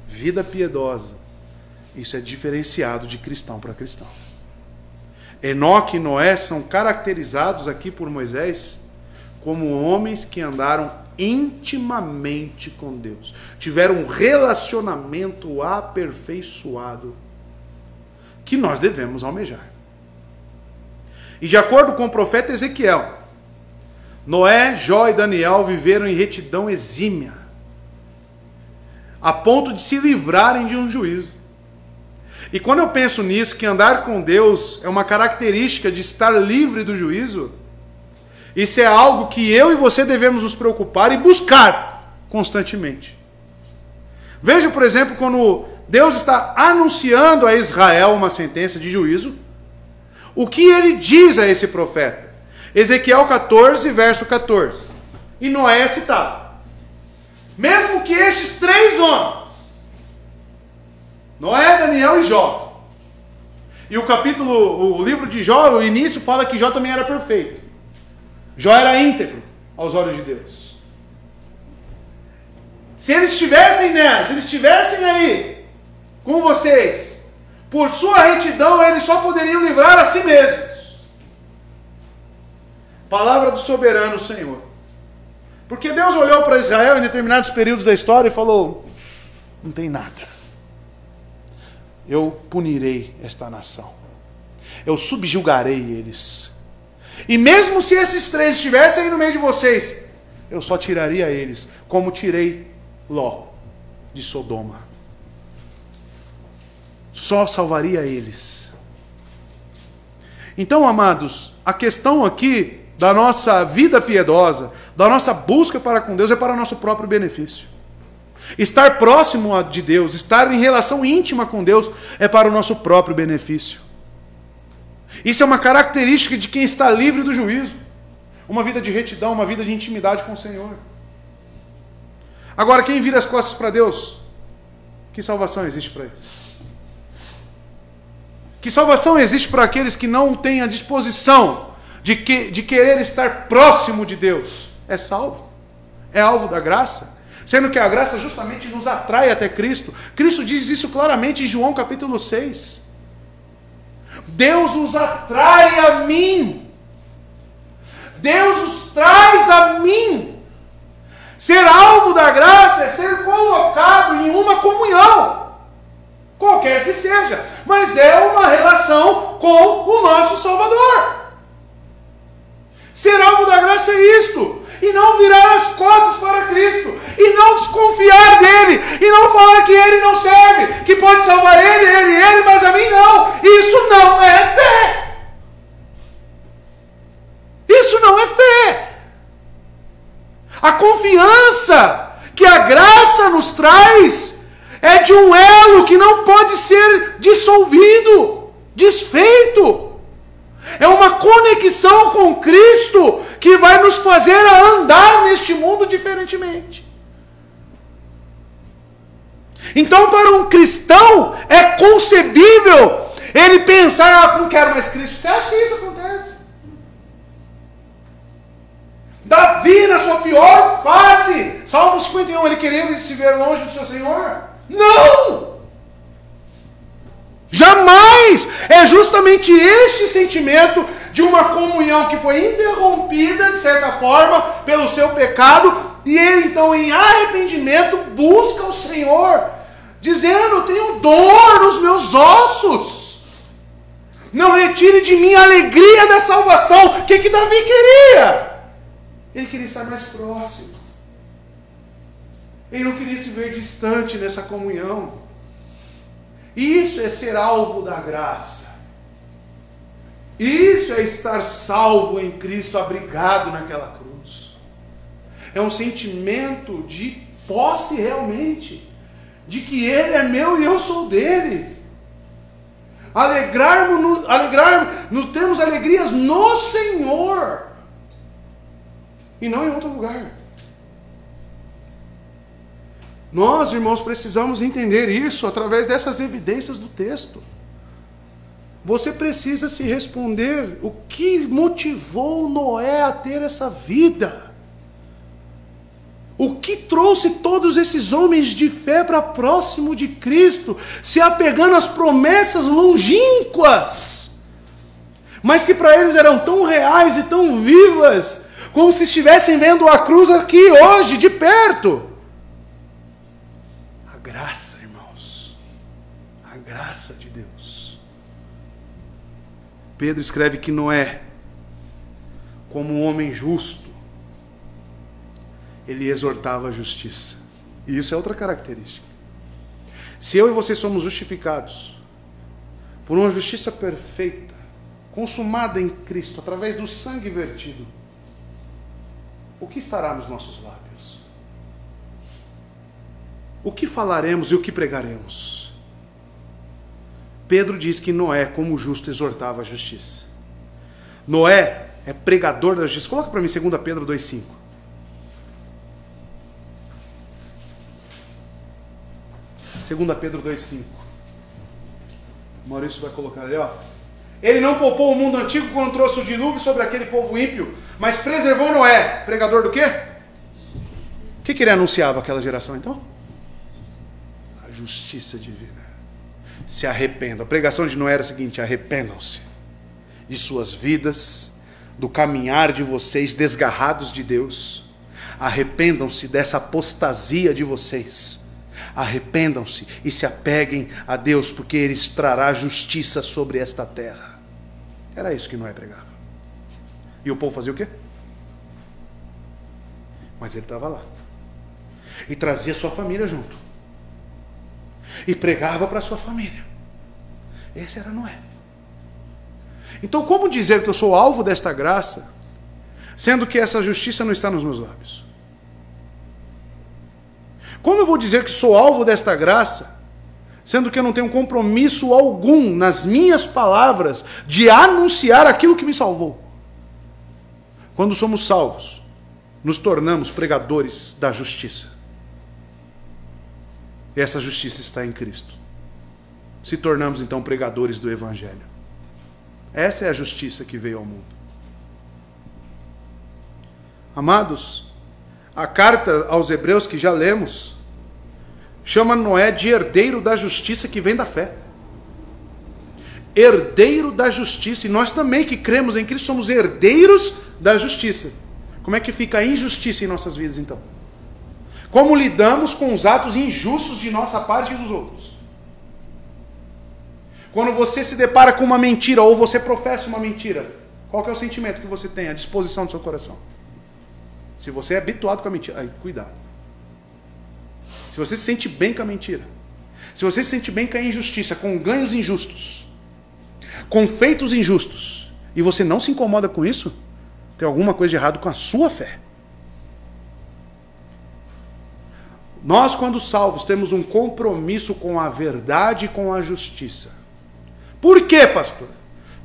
vida piedosa, isso é diferenciado de cristão para cristão. Enoque e Noé são caracterizados aqui por Moisés como homens que andaram intimamente com Deus. Tiveram um relacionamento aperfeiçoado que nós devemos almejar. E de acordo com o profeta Ezequiel, Noé, Jó e Daniel viveram em retidão exímia, a ponto de se livrarem de um juízo. E quando eu penso nisso, que andar com Deus é uma característica de estar livre do juízo, isso é algo que eu e você devemos nos preocupar e buscar constantemente. Veja, por exemplo, quando Deus está anunciando a Israel uma sentença de juízo, o que ele diz a esse profeta? Ezequiel 14, verso 14. E Noé é citado. Mesmo que estes 3 homens Noé, Daniel e Jó. E o livro de Jó, o início fala que Jó também era perfeito. Jó era íntegro aos olhos de Deus. Se eles estivessem se eles estivessem aí com vocês, por sua retidão, eles só poderiam livrar a si mesmos. Palavra do soberano Senhor. Porque Deus olhou para Israel em determinados períodos da história e falou: não tem nada. Eu punirei esta nação. Eu subjugarei eles. E mesmo se esses 3 estivessem aí no meio de vocês, eu só tiraria eles, como tirei Ló de Sodoma. Só salvaria eles. Então, amados, a questão aqui da nossa vida piedosa, da nossa busca para com Deus, é para o nosso próprio benefício. Estar próximo de Deus, estar em relação íntima com Deus, é para o nosso próprio benefício. Isso é uma característica de quem está livre do juízo. Uma vida de retidão, uma vida de intimidade com o Senhor. Agora, quem vira as costas para Deus, que salvação existe para eles? Que salvação existe para aqueles que não têm a disposição de querer estar próximo de Deus? É salvo. É alvo da graça. Sendo que a graça justamente nos atrai até Cristo. Cristo diz isso claramente em João capítulo 6. Deus nos atrai a mim. Deus nos traz a mim. Ser alvo da graça é ser colocado em uma comunhão. Qualquer que seja. Mas é uma relação com o nosso Salvador. Ser alvo da graça é isto. E não virar as costas para Cristo. E não desconfiar dele. E não falar que ele não serve. Que pode salvar ele, mas a mim não. Isso não é fé. Isso não é fé. A confiança que a graça nos traz é de um elo que não pode ser dissolvido, desfeito. É uma conexão com Cristo que vai nos fazer a andar neste mundo diferentemente. Então, para um cristão, é concebível ele pensar: não quero mais Cristo. Você acha que isso acontece? Davi, na sua pior fase, Salmo 51, ele queria se ver longe do seu Senhor? Não! Jamais! É justamente este sentimento de uma comunhão que foi interrompida, de certa forma, pelo seu pecado, e ele então, em arrependimento, busca o Senhor, dizendo: tenho dor nos meus ossos, não retire de mim a alegria da salvação. O que Davi queria? Ele queria estar mais próximo. Ele não queria se ver distante nessa comunhão. Isso é ser alvo da graça. Isso é estar salvo em Cristo, abrigado naquela cruz. É um sentimento de posse realmente, de que Ele é meu e eu sou dele. Alegrarmos, termos alegrias no Senhor, e não em outro lugar. Nós, irmãos, precisamos entender isso através dessas evidências do texto. Você precisa se responder o que motivou Noé a ter essa vida. O que trouxe todos esses homens de fé para próximo de Cristo, se apegando às promessas longínquas, mas que para eles eram tão reais e tão vivas, como se estivessem vendo a cruz aqui hoje, de perto. A graça, irmãos. A graça de Deus. Pedro escreve que Noé, como um homem justo, ele exortava a justiça. E isso é outra característica. Se eu e você somos justificados por uma justiça perfeita, consumada em Cristo, através do sangue vertido, o que estará nos nossos lábios? O que falaremos e o que pregaremos? Pedro diz que Noé, como justo, exortava a justiça. Noé é pregador da justiça. Coloca para mim 2 Pedro 2,5. 2 Pedro 2,5. O Maurício vai colocar ali, ó. Ele não poupou o mundo antigo quando trouxe o dilúvio sobre aquele povo ímpio, mas preservou Noé. Pregador do quê? O que ele anunciava àquela geração então? A justiça divina. Se arrependam. A pregação de Noé era a seguinte: arrependam-se de suas vidas, do caminhar de vocês desgarrados de Deus. Arrependam-se dessa apostasia de vocês. Arrependam-se e se apeguem a Deus, porque Ele trará justiça sobre esta terra. Era isso que Noé pregava. E o povo fazia o quê? Mas ele estava lá. E trazia sua família junto. E pregava para sua família. Esse era Noé. Então, como dizer que eu sou alvo desta graça, sendo que essa justiça não está nos meus lábios? Como eu vou dizer que sou alvo desta graça, sendo que eu não tenho compromisso algum nas minhas palavras de anunciar aquilo que me salvou? Quando somos salvos, nos tornamos pregadores da justiça. E essa justiça está em Cristo. Se tornamos então pregadores do Evangelho. Essa é a justiça que veio ao mundo. Amados, a carta aos Hebreus que já lemos chama Noé de herdeiro da justiça que vem da fé. Herdeiro da justiça. E nós também que cremos em Cristo somos herdeiros da justiça. Como é que fica a injustiça em nossas vidas então? Como lidamos com os atos injustos de nossa parte e dos outros? Quando você se depara com uma mentira ou você professa uma mentira, qual que é o sentimento que você tem, a disposição do seu coração? Se você é habituado com a mentira, aí cuidado. Se você se sente bem com a mentira, se você se sente bem com a injustiça, com ganhos injustos, com feitos injustos, e você não se incomoda com isso, tem alguma coisa de errado com a sua fé. Nós, quando salvos, temos um compromisso com a verdade e com a justiça. Por quê, pastor?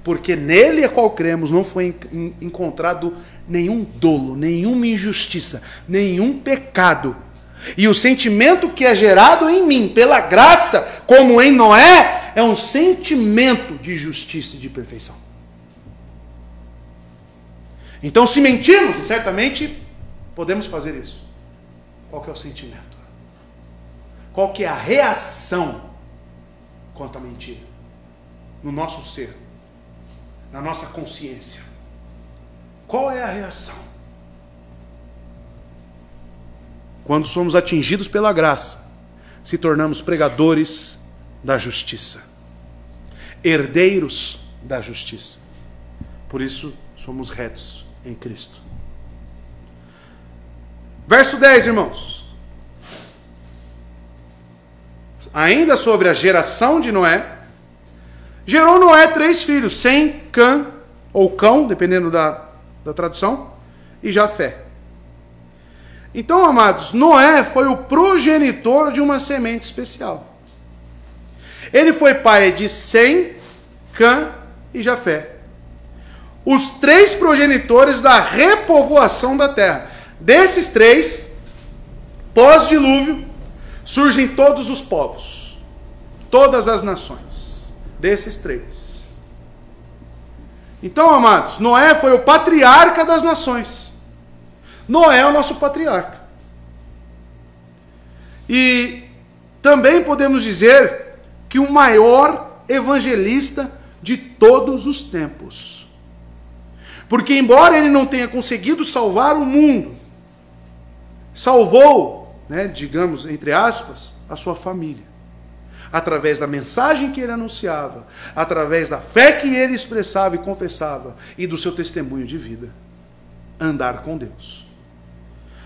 Porque nele, a qual cremos, não foi encontrado nenhum dolo, nenhuma injustiça, nenhum pecado. E o sentimento que é gerado em mim, pela graça, como em Noé, é um sentimento de justiça e de perfeição. Então, se mentirmos, certamente podemos fazer isso. Qual que é o sentimento? Qual que é a reação quanto à mentira? No nosso ser, na nossa consciência. Qual é a reação? Quando somos atingidos pela graça, se tornamos pregadores da justiça, herdeiros da justiça. Por isso, somos retos em Cristo. Verso 10, irmãos. Ainda sobre a geração de Noé, gerou Noé 3 filhos, Sem, Cã, ou Cão, dependendo da tradução, e Jafé. Então, amados, Noé foi o progenitor de uma semente especial. Ele foi pai de Sem, Cã e Jafé. Os 3 progenitores da repovoação da terra. Desses 3, pós-dilúvio, surgem todos os povos, todas as nações. Desses 3. Então, amados, Noé foi o patriarca das nações. Noé é o nosso patriarca. E também podemos dizer que o maior evangelista de todos os tempos. Porque embora ele não tenha conseguido salvar o mundo, salvou, digamos, entre aspas, a sua família. Através da mensagem que ele anunciava, através da fé que ele expressava e confessava, e do seu testemunho de vida. Andar com Deus.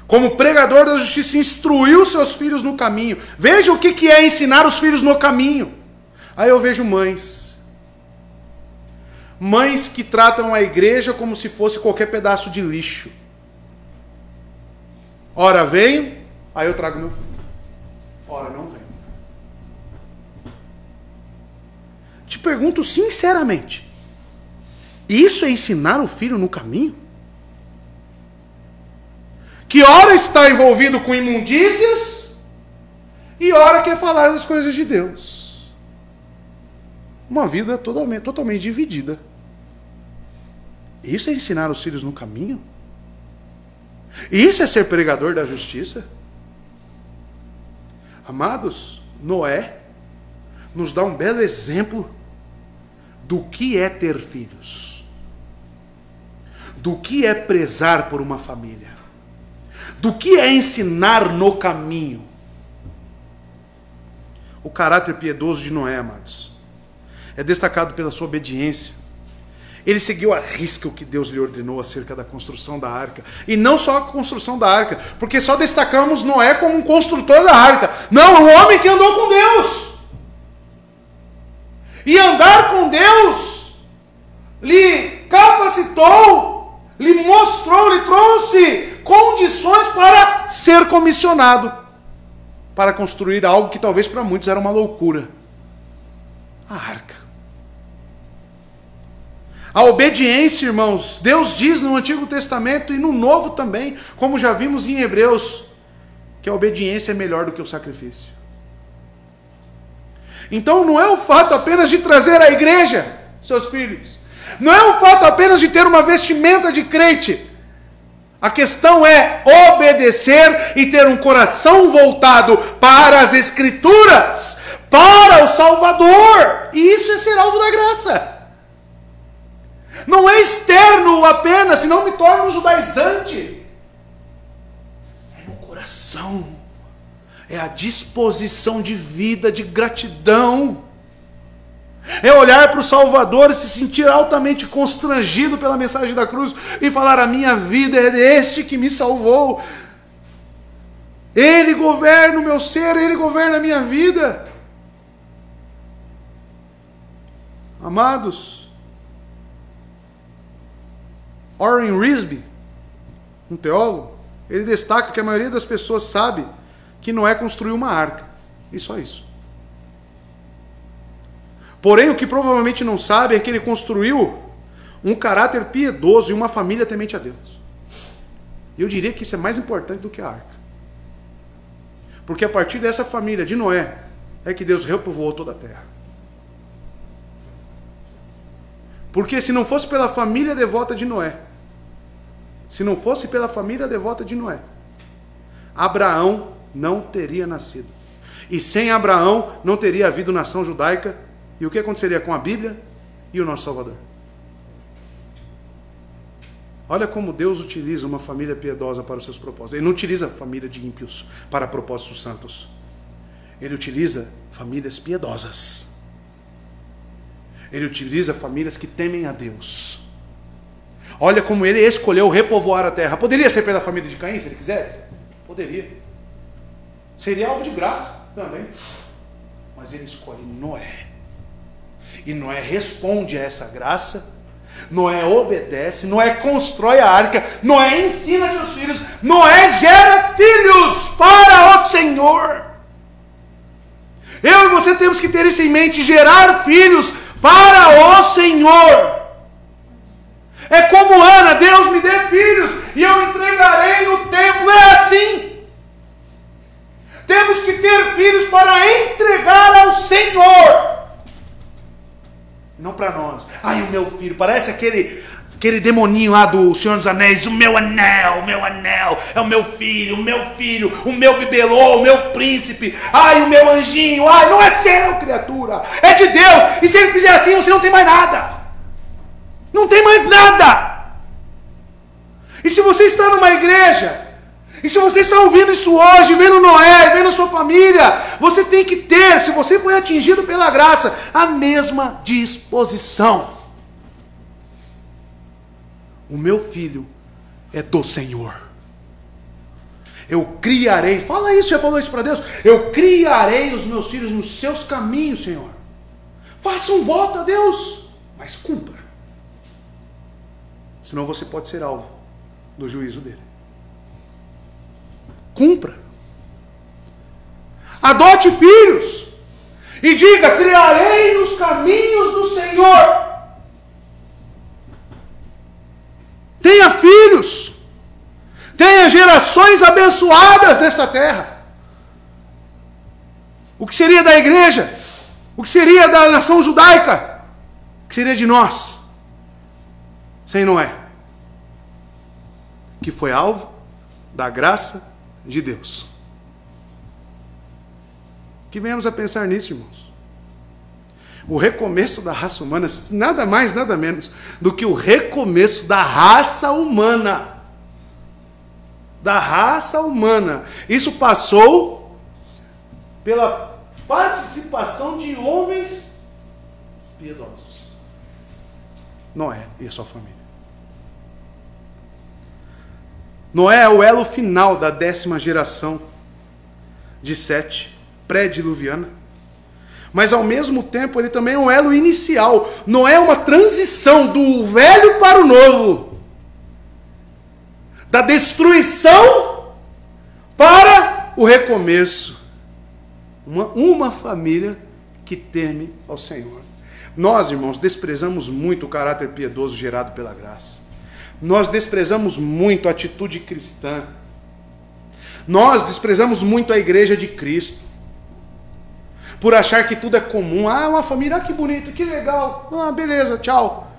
Como pregador da justiça, instruiu seus filhos no caminho. Veja o que é ensinar os filhos no caminho. Aí eu vejo mães. Mães que tratam a igreja como se fosse qualquer pedaço de lixo. Ora venho, aí eu trago meu filho. Ora não venho. Te pergunto sinceramente, isso é ensinar o filho no caminho? Que ora está envolvido com imundícias e ora quer falar das coisas de Deus. uma vida totalmente dividida. Isso é ensinar os filhos no caminho? Isso é ser pregador da justiça? Amados, Noé nos dá um belo exemplo do que é ter filhos, do que é prezar por uma família, do que é ensinar no caminho. O caráter piedoso de Noé, amados, é destacado pela sua obediência. Ele seguiu à risca o que Deus lhe ordenou acerca da construção da arca. E não só a construção da arca, porque só destacamos Noé como um construtor da arca. Não, um homem que andou com Deus. E andar com Deus lhe capacitou, lhe mostrou, lhe trouxe condições para ser comissionado, para construir algo que talvez para muitos era uma loucura: a arca. A obediência, irmãos, Deus diz no Antigo Testamento e no Novo também, como já vimos em Hebreus, que a obediência é melhor do que o sacrifício. Então não é o fato apenas de trazer à igreja seus filhos, não é o fato apenas de ter uma vestimenta de crente. A questão é obedecer e ter um coração voltado para as Escrituras, para o Salvador. E isso é ser alvo da graça. Não é externo apenas, senão me torna um judaizante. É no coração. É a disposição de vida, de gratidão. É olhar para o Salvador e se sentir altamente constrangido pela mensagem da cruz e falar: a minha vida é deste que me salvou. Ele governa o meu ser, Ele governa a minha vida. Amados, Warren Wiersbe, um teólogo, ele destaca que a maioria das pessoas sabe que Noé construiu uma arca, e só isso. Porém, o que provavelmente não sabe é que ele construiu um caráter piedoso e uma família temente a Deus. Eu diria que isso é mais importante do que a arca. Porque a partir dessa família de Noé é que Deus repovoou toda a terra. Porque se não fosse pela família devota de Noé, se não fosse pela família devota de Noé, Abraão não teria nascido. E sem Abraão não teria havido nação judaica. E o que aconteceria com a Bíblia e o nosso Salvador? Olha como Deus utiliza uma família piedosa para os seus propósitos. Ele não utiliza família de ímpios para propósitos santos. Ele utiliza famílias piedosas. Ele utiliza famílias que temem a Deus. Olha como ele escolheu repovoar a terra. Poderia ser pela família de Caim, se ele quisesse? Poderia. Seria alvo de graça também. Mas ele escolhe Noé. E Noé responde a essa graça. Noé obedece. Noé constrói a arca. Noé ensina seus filhos. Noé gera filhos para o Senhor. Eu e você temos que ter isso em mente. Gerar filhos para o Senhor. É como Ana: Deus me dê filhos e eu entregarei no templo. É assim. Temos que ter filhos para entregar ao Senhor. Não para nós. Ai, o meu filho, parece aquele demoninho lá do Senhor dos Anéis. O meu anel é o meu filho, o meu bibelô, o meu príncipe. Ai, o meu anjinho. Ai, não é seu, criatura, é de Deus. E se ele fizer assim, você não tem mais nada. Não tem mais nada. E se você está numa igreja, e se você está ouvindo isso hoje, vendo Noé, vendo a sua família, você tem que ter, se você foi atingido pela graça, a mesma disposição. O meu filho é do Senhor. Eu criarei, fala isso, já falou isso para Deus? Eu criarei os meus filhos nos seus caminhos, Senhor. Faça um voto a Deus, mas cumpra. Senão você pode ser alvo do juízo dele. Cumpra. Adote filhos. E diga: criarei nos caminhos do Senhor. Tenha filhos. Tenha gerações abençoadas nessa terra. O que seria da igreja O que seria da nação judaica? O que seria de nós? Sem Noé. Que foi alvo da graça de Deus. Que venhamos a pensar nisso, irmãos. O recomeço da raça humana, nada mais, nada menos do que o recomeço da raça humana. Da raça humana. Isso passou pela participação de homens piedosos. Noé e sua família. Noé é o elo final da 10ª geração de Sete, pré-diluviana. Mas ao mesmo tempo ele também é um elo inicial. Noé é uma transição do velho para o novo. Da destruição para o recomeço. Uma família que teme ao Senhor. Nós, irmãos, desprezamos muito o caráter piedoso gerado pela graça. Nós desprezamos muito a atitude cristã. Nós desprezamos muito a igreja de Cristo. Por achar que tudo é comum. Ah, uma família, que bonito, que legal. Ah, beleza, tchau.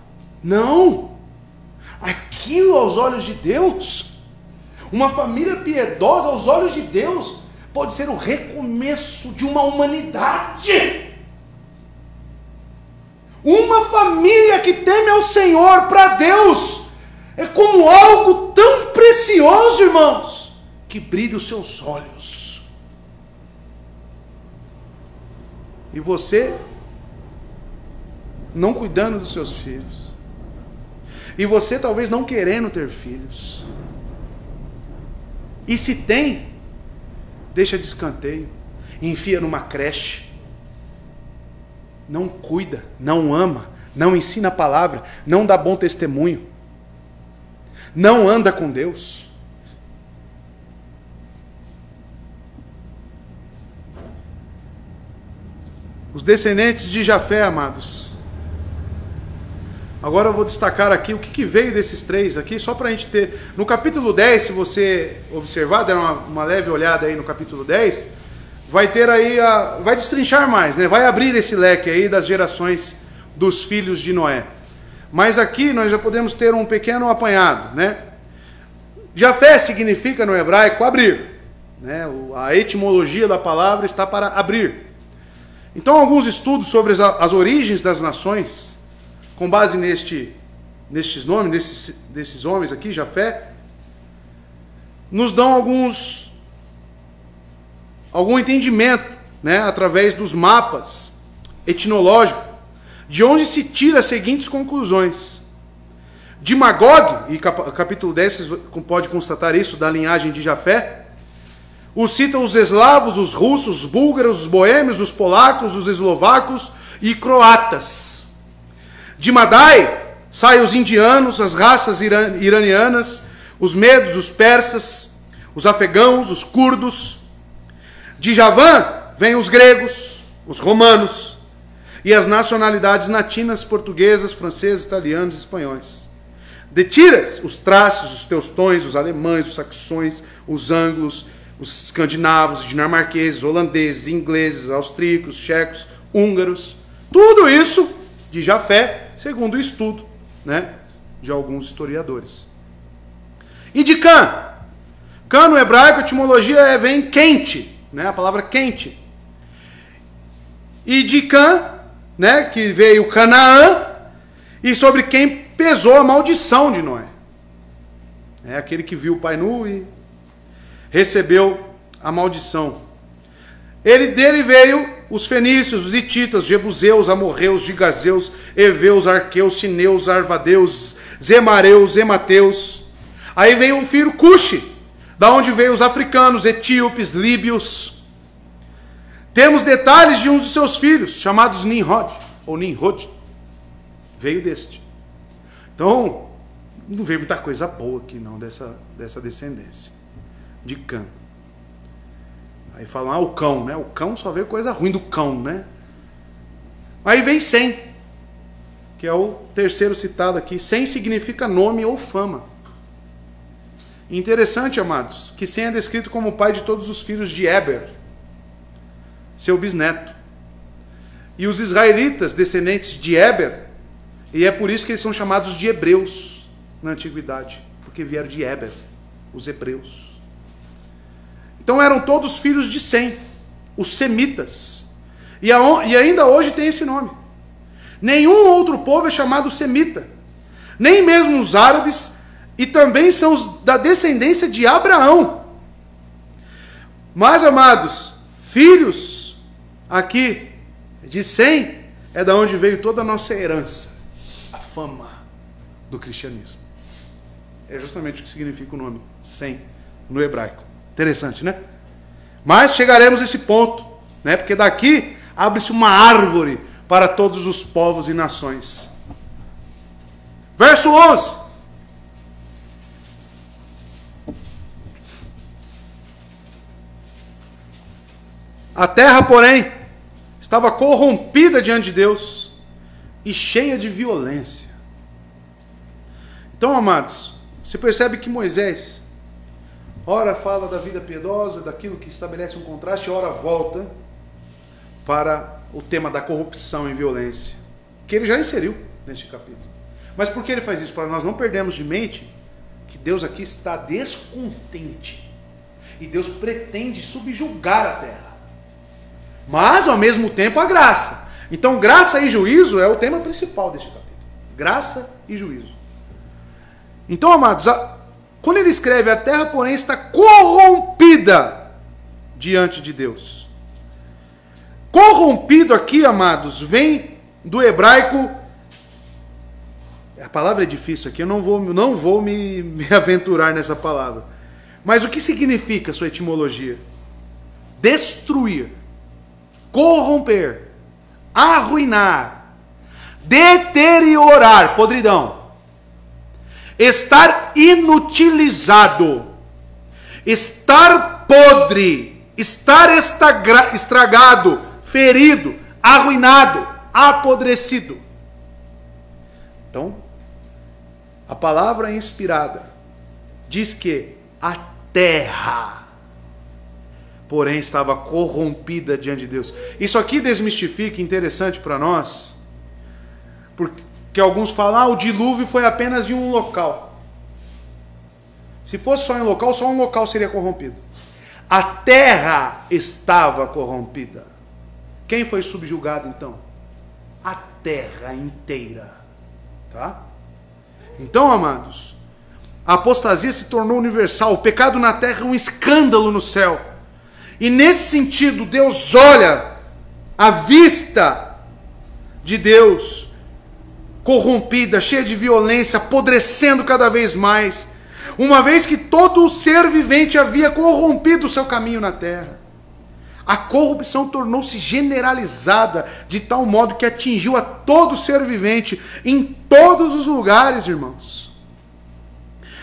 Não. Aquilo aos olhos de Deus, uma família piedosa aos olhos de Deus, pode ser o recomeço de uma humanidade. Uma família que teme ao Senhor, para Deus, é como algo tão precioso, irmãos, que brilha os seus olhos. E você não cuidando dos seus filhos. E você talvez não querendo ter filhos. E se tem, deixa de escanteio, enfia numa creche. Não cuida, não ama, não ensina a palavra, não dá bom testemunho. Não anda com Deus. Os descendentes de Jafé, amados. Agora eu vou destacar aqui o que veio desses três aqui, só para a gente ter... No capítulo 10, se você observar, der uma leve olhada aí no capítulo 10, vai ter aí, vai destrinchar mais, né? Vai abrir esse leque aí das gerações dos filhos de Noé. Mas aqui nós já podemos ter um pequeno apanhado, né? Jafé significa no hebraico abrir, né? A etimologia da palavra está para abrir. Então, alguns estudos sobre as origens das nações, com base nestes nomes, desses homens aqui, Jafé, nos dão algum entendimento, né, através dos mapas etnológicos, de onde se tira as seguintes conclusões. De Magog, e capítulo 10 você pode constatar isso, da linhagem de Jafé, citam os eslavos, os russos, os búlgaros, os boêmios, os polacos, os eslovacos e croatas. De Madai saem os indianos, as raças iranianas, os medos, os persas, os afegãos, os curdos. De Javã vêm os gregos, os romanos e as nacionalidades latinas, portuguesas, franceses, italianos e espanhóis. De Tiras, os trácios, os teutões, os alemães, os saxões, os ângulos, os escandinavos, os dinamarqueses, holandeses, ingleses, austríacos, checos, húngaros. Tudo isso de Jafé, segundo o estudo, né, de alguns historiadores. E de Cã? Cã no hebraico, a etimologia vem quente, né, a palavra quente. E de Cã, né, que veio Canaã, e sobre quem pesou a maldição de Noé. É aquele que viu o pai nu e recebeu a maldição. Dele veio os fenícios, os hititas, os jebuseus, amorreus, gigazeus, heveus, arqueus, sineus, arvadeus, zemareus, emateus. Aí veio o filho Cuxi, da onde veio os africanos, etíopes, líbios. Temos detalhes de um dos seus filhos, chamados Nimrod, ou Nimrod. Veio deste. Então, não veio muita coisa boa aqui não, dessa descendência de Cã. Aí falam, o cão, né? O cão só veio coisa ruim do cão, né? Aí vem Sem, que é o terceiro citado aqui. Sem significa nome ou fama. Interessante, amados, que Sem é descrito como o pai de todos os filhos de Eber, seu bisneto. E os israelitas, descendentes de Éber, e é por isso que eles são chamados de hebreus na antiguidade, porque vieram de Éber, os hebreus. Então eram todos filhos de Sem, os semitas. E ainda hoje tem esse nome. Nenhum outro povo é chamado semita, nem mesmo os árabes, e também são os da descendência de Abraão. Mas, amados, filhos aqui de Sem é da onde veio toda a nossa herança, a fama do cristianismo. É justamente o que significa o nome Sem no hebraico. Interessante, né? Mas chegaremos a esse ponto, né? Porque daqui abre-se uma árvore para todos os povos e nações. Verso 11. A terra, porém, estava corrompida diante de Deus e cheia de violência. Então, amados, você percebe que Moisés, ora fala da vida piedosa, daquilo que estabelece um contraste, ora volta para o tema da corrupção e violência, que ele já inseriu neste capítulo. Mas por que ele faz isso? Para nós não perdermos de mente que Deus aqui está descontente e Deus pretende subjugar a terra. Mas, ao mesmo tempo, a graça. Então, graça e juízo é o tema principal deste capítulo. Graça e juízo. Então, amados, quando ele escreve, a terra, porém, está corrompida diante de Deus. Corrompido aqui, amados, vem do hebraico. A palavra é difícil aqui, eu não vou me aventurar nessa palavra. Mas o que significa sua etimologia? Destruir, corromper, arruinar, deteriorar, podridão, estar inutilizado, estar podre, estar estragado, ferido, arruinado, apodrecido. Então, a palavra inspirada diz que a terra, porém, estava corrompida diante de Deus. Isso aqui desmistifica, interessante para nós, porque alguns falam, o dilúvio foi apenas em um local. Se fosse só em um local, só um local seria corrompido. A terra estava corrompida. Quem foi subjugado então? A terra inteira. Tá? Então, amados, a apostasia se tornou universal. O pecado na terra é um escândalo no céu. E nesse sentido, Deus olha a vista de Deus corrompida, cheia de violência, apodrecendo cada vez mais, uma vez que todo ser vivente havia corrompido o seu caminho na terra. A corrupção tornou-se generalizada de tal modo que atingiu a todo ser vivente em todos os lugares, irmãos.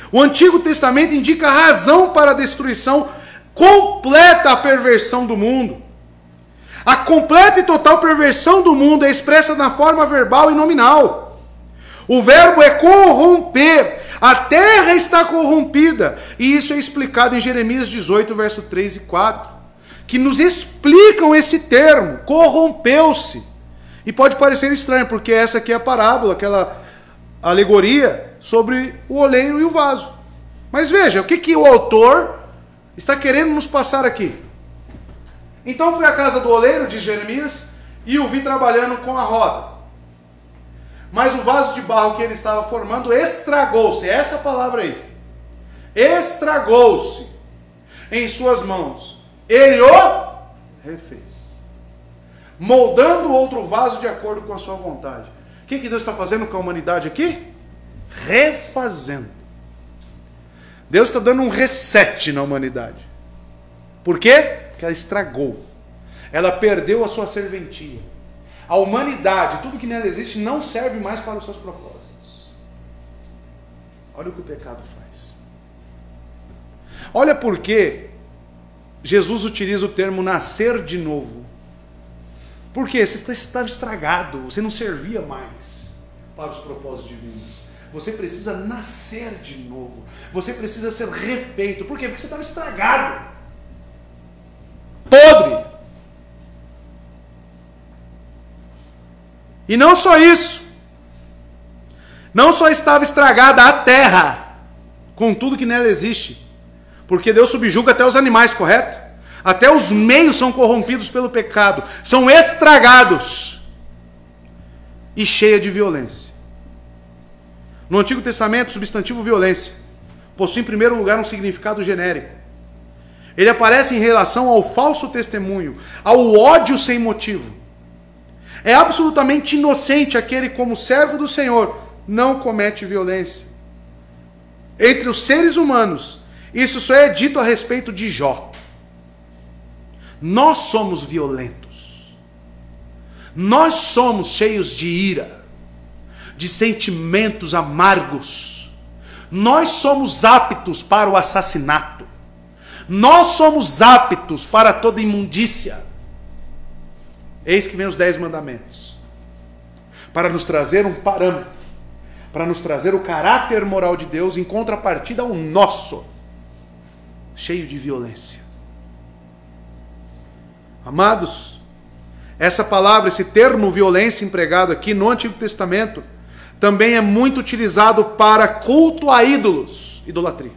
O Antigo Testamento indica a razão para a destruição completa, a perversão do mundo. A completa e total perversão do mundo é expressa na forma verbal e nominal. O verbo é corromper. A terra está corrompida. E isso é explicado em Jeremias 18, verso 3 e 4. Que nos explicam esse termo, corrompeu-se. E pode parecer estranho, porque essa aqui é a parábola, aquela alegoria sobre o oleiro e o vaso. Mas veja, o que o autor está querendo nos passar aqui? Então fui à casa do oleiro, diz Jeremias, e o vi trabalhando com a roda. Mas o vaso de barro que ele estava formando estragou-se. Essa palavra aí. Estragou-se em suas mãos. Ele o refez, moldando outro vaso de acordo com a sua vontade. O que Deus está fazendo com a humanidade aqui? Refazendo. Deus está dando um reset na humanidade. Por quê? Porque ela estragou. Ela perdeu a sua serventia. A humanidade, tudo que nela existe, não serve mais para os seus propósitos. Olha o que o pecado faz. Olha por que Jesus utiliza o termo nascer de novo. Por quê? Você estava estragado, você não servia mais para os propósitos divinos. Você precisa nascer de novo. Você precisa ser refeito. Por quê? Porque você estava estragado. Podre. E não só isso. Não só estava estragada a terra, com tudo que nela existe. Porque Deus subjuga até os animais, correto? Até os meios são corrompidos pelo pecado. São estragados. E cheia de violência. No Antigo Testamento, o substantivo violência possui em primeiro lugar um significado genérico. Ele aparece em relação ao falso testemunho, ao ódio sem motivo. É absolutamente inocente aquele, como servo do Senhor, não comete violência. Entre os seres humanos, isso só é dito a respeito de Jó. Nós somos violentos. Nós somos cheios de ira, de sentimentos amargos. Nós somos aptos para o assassinato. Nós somos aptos para toda imundícia. Eis que vem os 10 mandamentos. Para nos trazer um parâmetro. Para nos trazer o caráter moral de Deus em contrapartida ao nosso. Cheio de violência. Amados, essa palavra, esse termo violência empregado aqui no Antigo Testamento, também é muito utilizado para culto a ídolos, idolatria.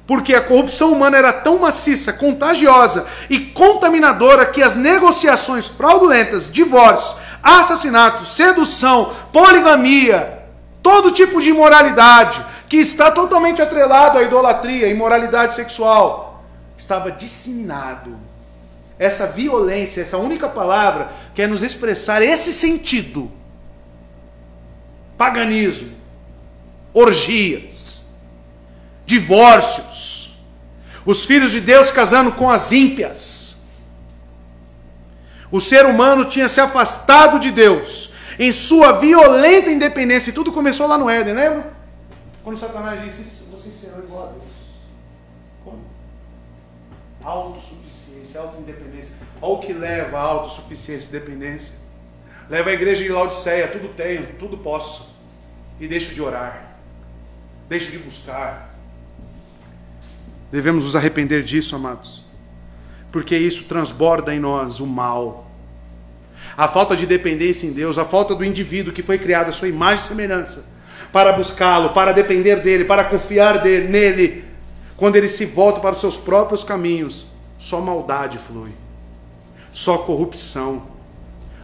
Porque a corrupção humana era tão maciça, contagiosa e contaminadora que as negociações fraudulentas, divórcios, assassinatos, sedução, poligamia, todo tipo de imoralidade, que está totalmente atrelado à idolatria, imoralidade sexual, estava disseminado. Essa violência, essa única palavra, quer nos expressar esse sentido. Paganismo, orgias, divórcios, os filhos de Deus casando com as ímpias. O ser humano tinha se afastado de Deus em sua violenta independência. E tudo começou lá no Éden, lembra? Quando Satanás disse, vocês serão igual a Deus. Como? Autossuficiência, autoindependência. Olha o que leva a autossuficiência e dependência. Leva a igreja de Laodiceia, tudo tenho, tudo posso. E deixo de orar. Deixo de buscar. Devemos nos arrepender disso, amados. Porque isso transborda em nós o mal. A falta de dependência em Deus, a falta do indivíduo que foi criado à sua imagem e semelhança, para buscá-lo, para depender dele, para confiar nele. Quando ele se volta para os seus próprios caminhos, só maldade flui. Só corrupção.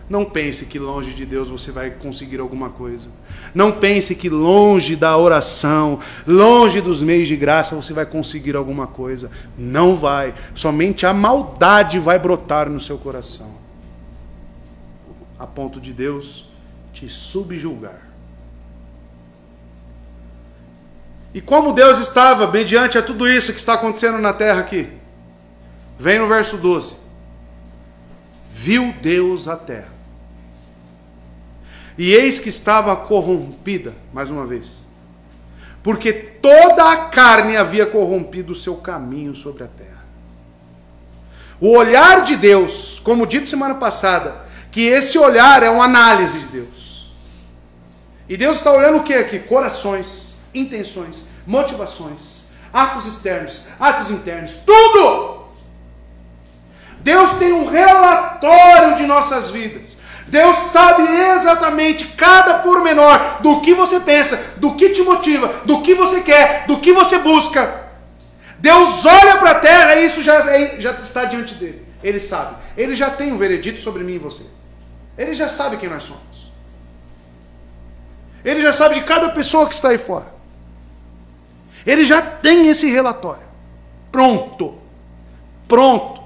Não pense que longe de Deus você vai conseguir alguma coisa. Não pense que longe da oração, longe dos meios de graça você vai conseguir alguma coisa. Não vai. Somente a maldade vai brotar no seu coração. A ponto de Deus te subjugar. E como Deus estava mediante a tudo isso que está acontecendo na terra aqui? Vem no verso 12. Viu Deus a terra. E eis que estava corrompida, mais uma vez, porque toda a carne havia corrompido o seu caminho sobre a terra. O olhar de Deus, como dito semana passada, que esse olhar é uma análise de Deus. E Deus está olhando o que aqui? Corações, intenções, motivações, atos externos, atos internos, tudo! Deus tem um relatório de nossas vidas. Deus sabe exatamente cada pormenor do que você pensa, do que te motiva, do que você quer, do que você busca. Deus olha para a terra e isso já está diante dele. Ele sabe. Ele já tem um veredito sobre mim e você. Ele já sabe quem nós somos. Ele já sabe de cada pessoa que está aí fora. Ele já tem esse relatório. Pronto. Pronto.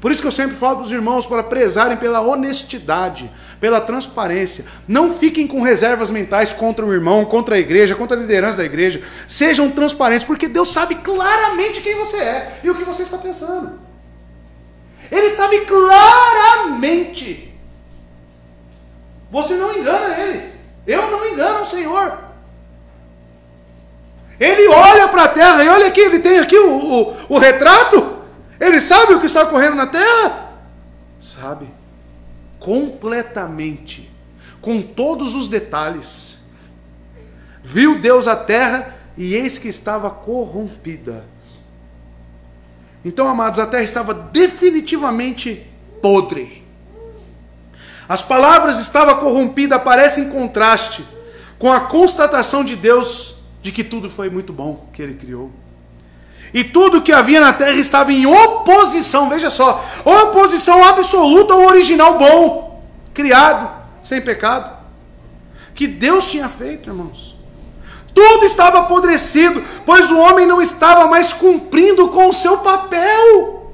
Por isso que eu sempre falo para os irmãos para prezarem pela honestidade, pela transparência. Não fiquem com reservas mentais contra o irmão, contra a igreja, contra a liderança da igreja. Sejam transparentes, porque Deus sabe claramente quem você é e o que você está pensando. Ele sabe claramente. Você não engana Ele. Eu não engano o Senhor. Ele olha para a terra e olha aqui, ele tem aqui o retrato. Ele sabe o que está ocorrendo na terra? Sabe. Completamente. Com todos os detalhes. Viu Deus a terra e eis que estava corrompida. Então, amados, a terra estava definitivamente podre. As palavras estavam corrompidas aparecem em contraste com a constatação de Deus de que tudo foi muito bom que Ele criou. E tudo que havia na terra estava em oposição, veja só, oposição absoluta ao original bom, criado, sem pecado, que Deus tinha feito, irmãos. Tudo estava apodrecido, pois o homem não estava mais cumprindo com o seu papel.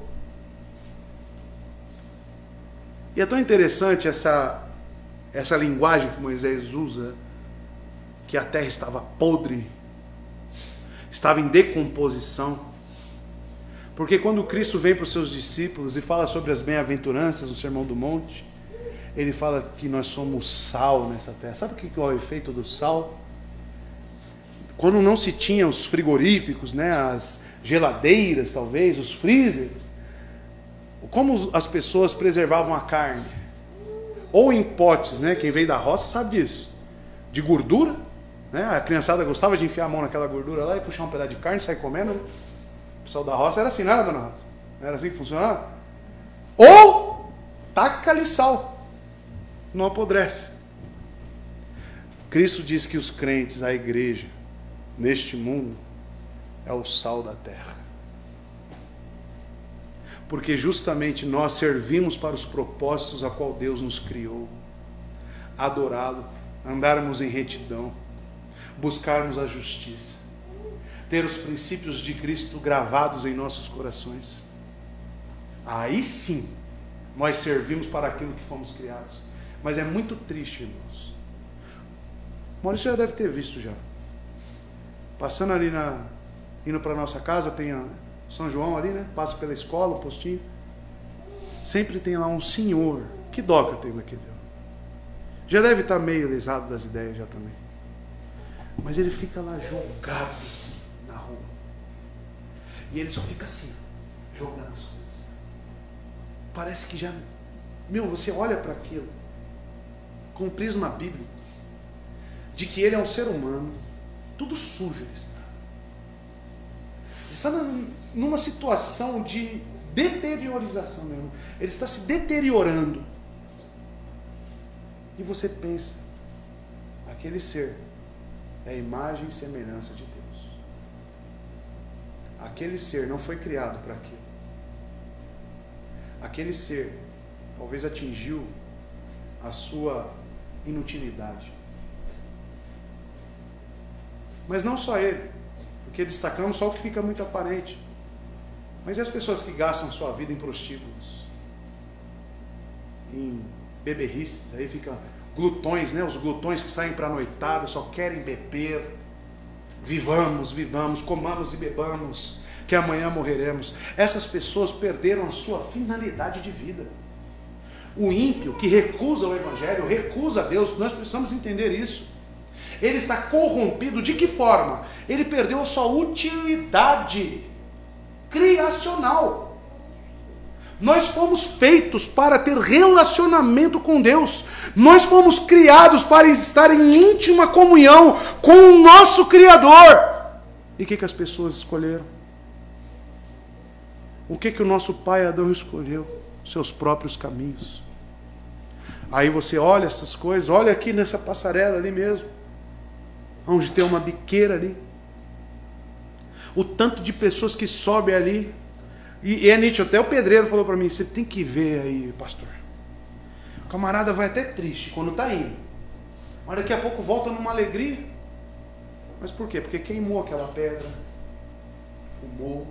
E é tão interessante essa linguagem que Moisés usa, que a terra estava podre, estava em decomposição. Porque quando Cristo vem para os seus discípulos e fala sobre as bem-aventuranças no Sermão do Monte, ele fala que nós somos sal nessa terra. Sabe o que é o efeito do sal? Quando não se tinha os frigoríficos, né, as geladeiras talvez, os freezers, como as pessoas preservavam a carne? Ou em potes, né? Quem veio da roça sabe disso. De gordura, né? A criançada gostava de enfiar a mão naquela gordura lá e puxar um pedaço de carne e sair comendo. O pessoal da roça era assim, não era, dona Roça? Não era assim que funcionava? Ou taca-lhe sal, não apodrece. Cristo diz que os crentes, a igreja, neste mundo, é o sal da terra. Porque justamente nós servimos para os propósitos a qual Deus nos criou. Adorá-lo, andarmos em retidão, buscarmos a justiça, ter os princípios de Cristo gravados em nossos corações. Aí sim, nós servimos para aquilo que fomos criados. Mas é muito triste, irmãos. Maurício já deve ter visto já. Passando ali indo para a nossa casa, tem a São João ali, né? Passa pela escola, o postinho. Sempre tem lá um senhor. Que dó que eu tenho daquele homem. Já deve estar meio lesado das ideias já também. Mas ele fica lá jogado na rua. E ele só fica assim, jogando as coisas. Parece que já... você olha para aquilo com um prisma bíblico de que ele é um ser humano, tudo sujo ele está. Ele está numa situação de deteriorização, meu irmão. Ele está se deteriorando. E você pensa, aquele ser é a imagem e semelhança de Deus. Aquele ser não foi criado para aquilo. Aquele ser talvez atingiu a sua inutilidade. Mas não só ele, porque destacamos só o que fica muito aparente. Mas e as pessoas que gastam sua vida em prostíbulos, em beberrices, aí ficam glutões, né? Os glutões que saem para a noitada, só querem beber. Vivamos, comamos e bebamos, que amanhã morreremos. Essas pessoas perderam a sua finalidade de vida. O ímpio que recusa o Evangelho, recusa a Deus, nós precisamos entender isso. Ele está corrompido de que forma? Ele perdeu a sua utilidade criacional. Nós fomos feitos para ter relacionamento com Deus. Nós fomos criados para estar em íntima comunhão com o nosso Criador. E o que as pessoas escolheram? O que o nosso pai Adão escolheu? Seus próprios caminhos. Aí você olha essas coisas, olha aqui nessa passarela ali mesmo, onde tem uma biqueira ali. O tanto de pessoas que sobem ali. E é nítido, até o pedreiro falou para mim, você tem que ver aí, pastor. O camarada vai até triste quando está indo. Mas daqui a pouco volta numa alegria. Mas por quê? Porque queimou aquela pedra, fumou,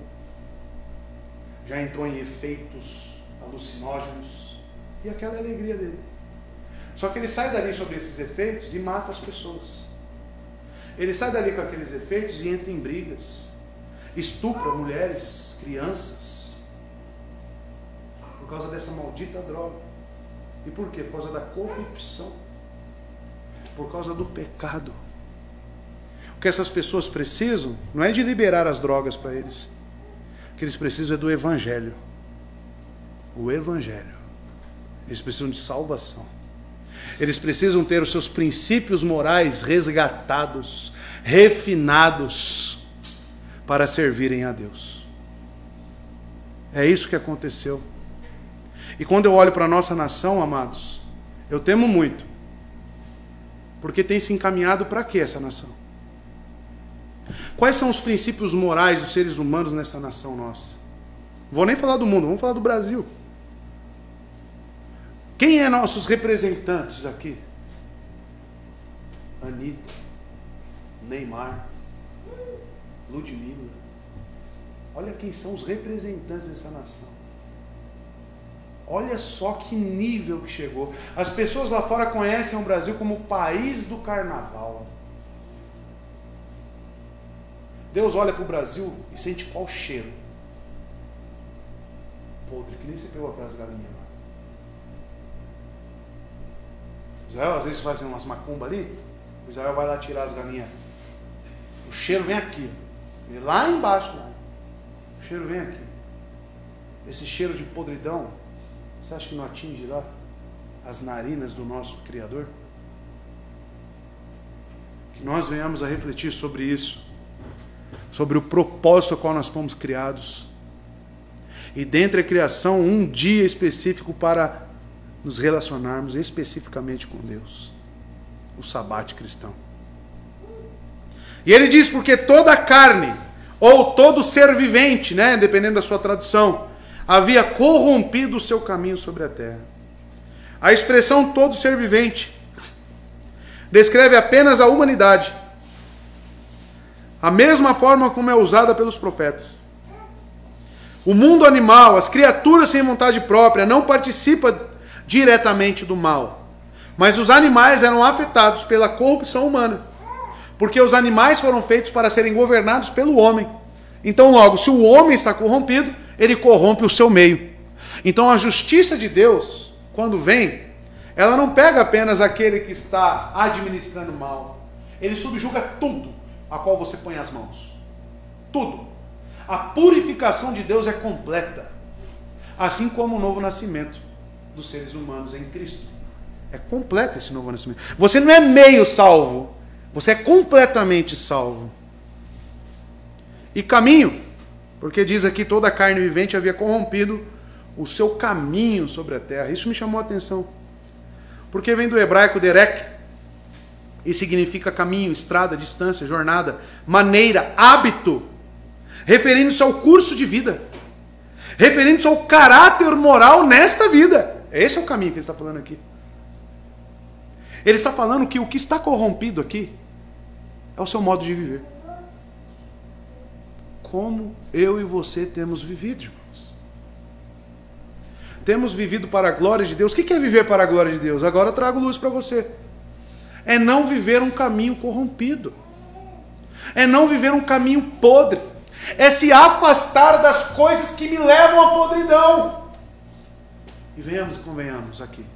já entrou em efeitos alucinógenos. E aquela é a alegria dele. Só que ele sai dali sobre esses efeitos e mata as pessoas. Ele sai dali com aqueles efeitos e entra em brigas. Estupra mulheres, crianças. Por causa dessa maldita droga. E por quê? Por causa da corrupção. Por causa do pecado. O que essas pessoas precisam não é de liberar as drogas para eles. O que eles precisam é do Evangelho. O Evangelho. Eles precisam de salvação. Eles precisam ter os seus princípios morais resgatados, refinados, para servirem a Deus. É isso que aconteceu. E quando eu olho para a nossa nação, amados, Eu temo muito. Porque tem se encaminhado para quê essa nação? Quais são os princípios morais dos seres humanos nessa nação nossa? Não vou nem falar do mundo, vamos falar do Brasil. Quem é nossos representantes aqui? Anitta, Neymar, Ludmilla. Olha quem são os representantes dessa nação. Olha só que nível que chegou. As pessoas lá fora conhecem o Brasil como o país do carnaval. Deus olha para o Brasil e sente qual cheiro? Podre, que nem você pegou aquelas galinhas lá. Israel às vezes fazem umas macumbas ali. O Israel vai lá tirar as galinhas. O cheiro vem aqui. Lá embaixo. Lá. O cheiro vem aqui. Esse cheiro de podridão, você acha que não atinge lá as narinas do nosso Criador? Que nós venhamos a refletir sobre isso. Sobre o propósito ao qual nós fomos criados. E dentre a criação, um dia específico para nos relacionarmos especificamente com Deus. O sabate cristão. E ele diz, porque toda a carne, ou todo ser vivente, né, dependendo da sua tradução, havia corrompido o seu caminho sobre a terra. A expressão todo ser vivente descreve apenas a humanidade. A mesma forma como é usada pelos profetas. O mundo animal, as criaturas sem vontade própria, não participa diretamente do mal. Mas os animais eram afetados pela corrupção humana. Porque os animais foram feitos para serem governados pelo homem. Então, logo, se o homem está corrompido, ele corrompe o seu meio. Então, a justiça de Deus, quando vem, ela não pega apenas aquele que está administrando mal. Ele subjuga tudo a qual você põe as mãos. Tudo. A purificação de Deus é completa. Assim como o novo nascimento dos seres humanos em Cristo. É completo esse novo nascimento. Você não é meio salvo. Você é completamente salvo. E caminho, porque diz aqui toda a carne vivente havia corrompido o seu caminho sobre a terra. Isso me chamou a atenção. Porque vem do hebraico derek, e significa caminho, estrada, distância, jornada, maneira, hábito, referindo-se ao curso de vida, referindo-se ao caráter moral nesta vida. Esse é o caminho que ele está falando aqui. Ele está falando que o que está corrompido aqui é o seu modo de viver. Como eu e você temos vivido, irmãos. Temos vivido para a glória de Deus. O que é viver para a glória de Deus? Agora eu trago luz para você. É não viver um caminho corrompido. É não viver um caminho podre. É se afastar das coisas que me levam à podridão. E venhamos e convenhamos aqui.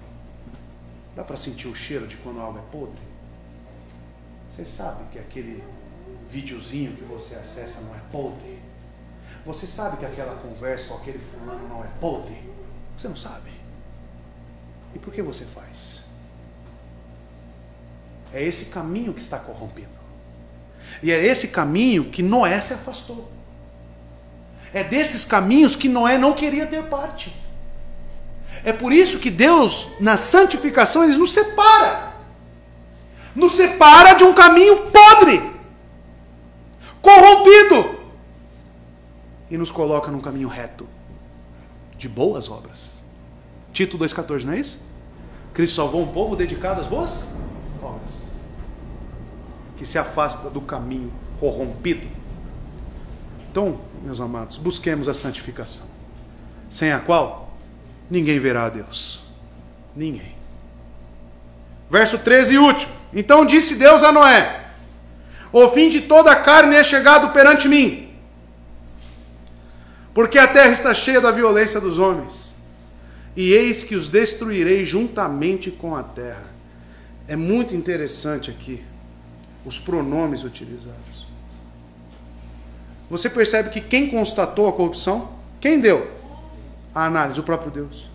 Dá para sentir o cheiro de quando algo é podre? Você sabe que aquele videozinho que você acessa não é podre? Você sabe que aquela conversa com aquele fulano não é podre? Você não sabe. E por que você faz? É esse caminho que está corrompido. E é esse caminho que Noé se afastou. É desses caminhos que Noé não queria ter parte. É por isso que Deus, na santificação, Ele nos separa. Nos separa de um caminho podre, corrompido, e nos coloca num caminho reto, de boas obras. Tito 2,14, não é isso? Cristo salvou um povo dedicado às boas obras, que se afasta do caminho corrompido. Então, meus amados, busquemos a santificação, sem a qual ninguém verá a Deus. Ninguém. Verso 13 e último. Então disse Deus a Noé: o fim de toda a carne é chegado perante mim, porque a terra está cheia da violência dos homens, e eis que os destruirei juntamente com a terra. É muito interessante aqui os pronomes utilizados. Você percebe que quem constatou a corrupção? Quem deu a análise? O próprio Deus.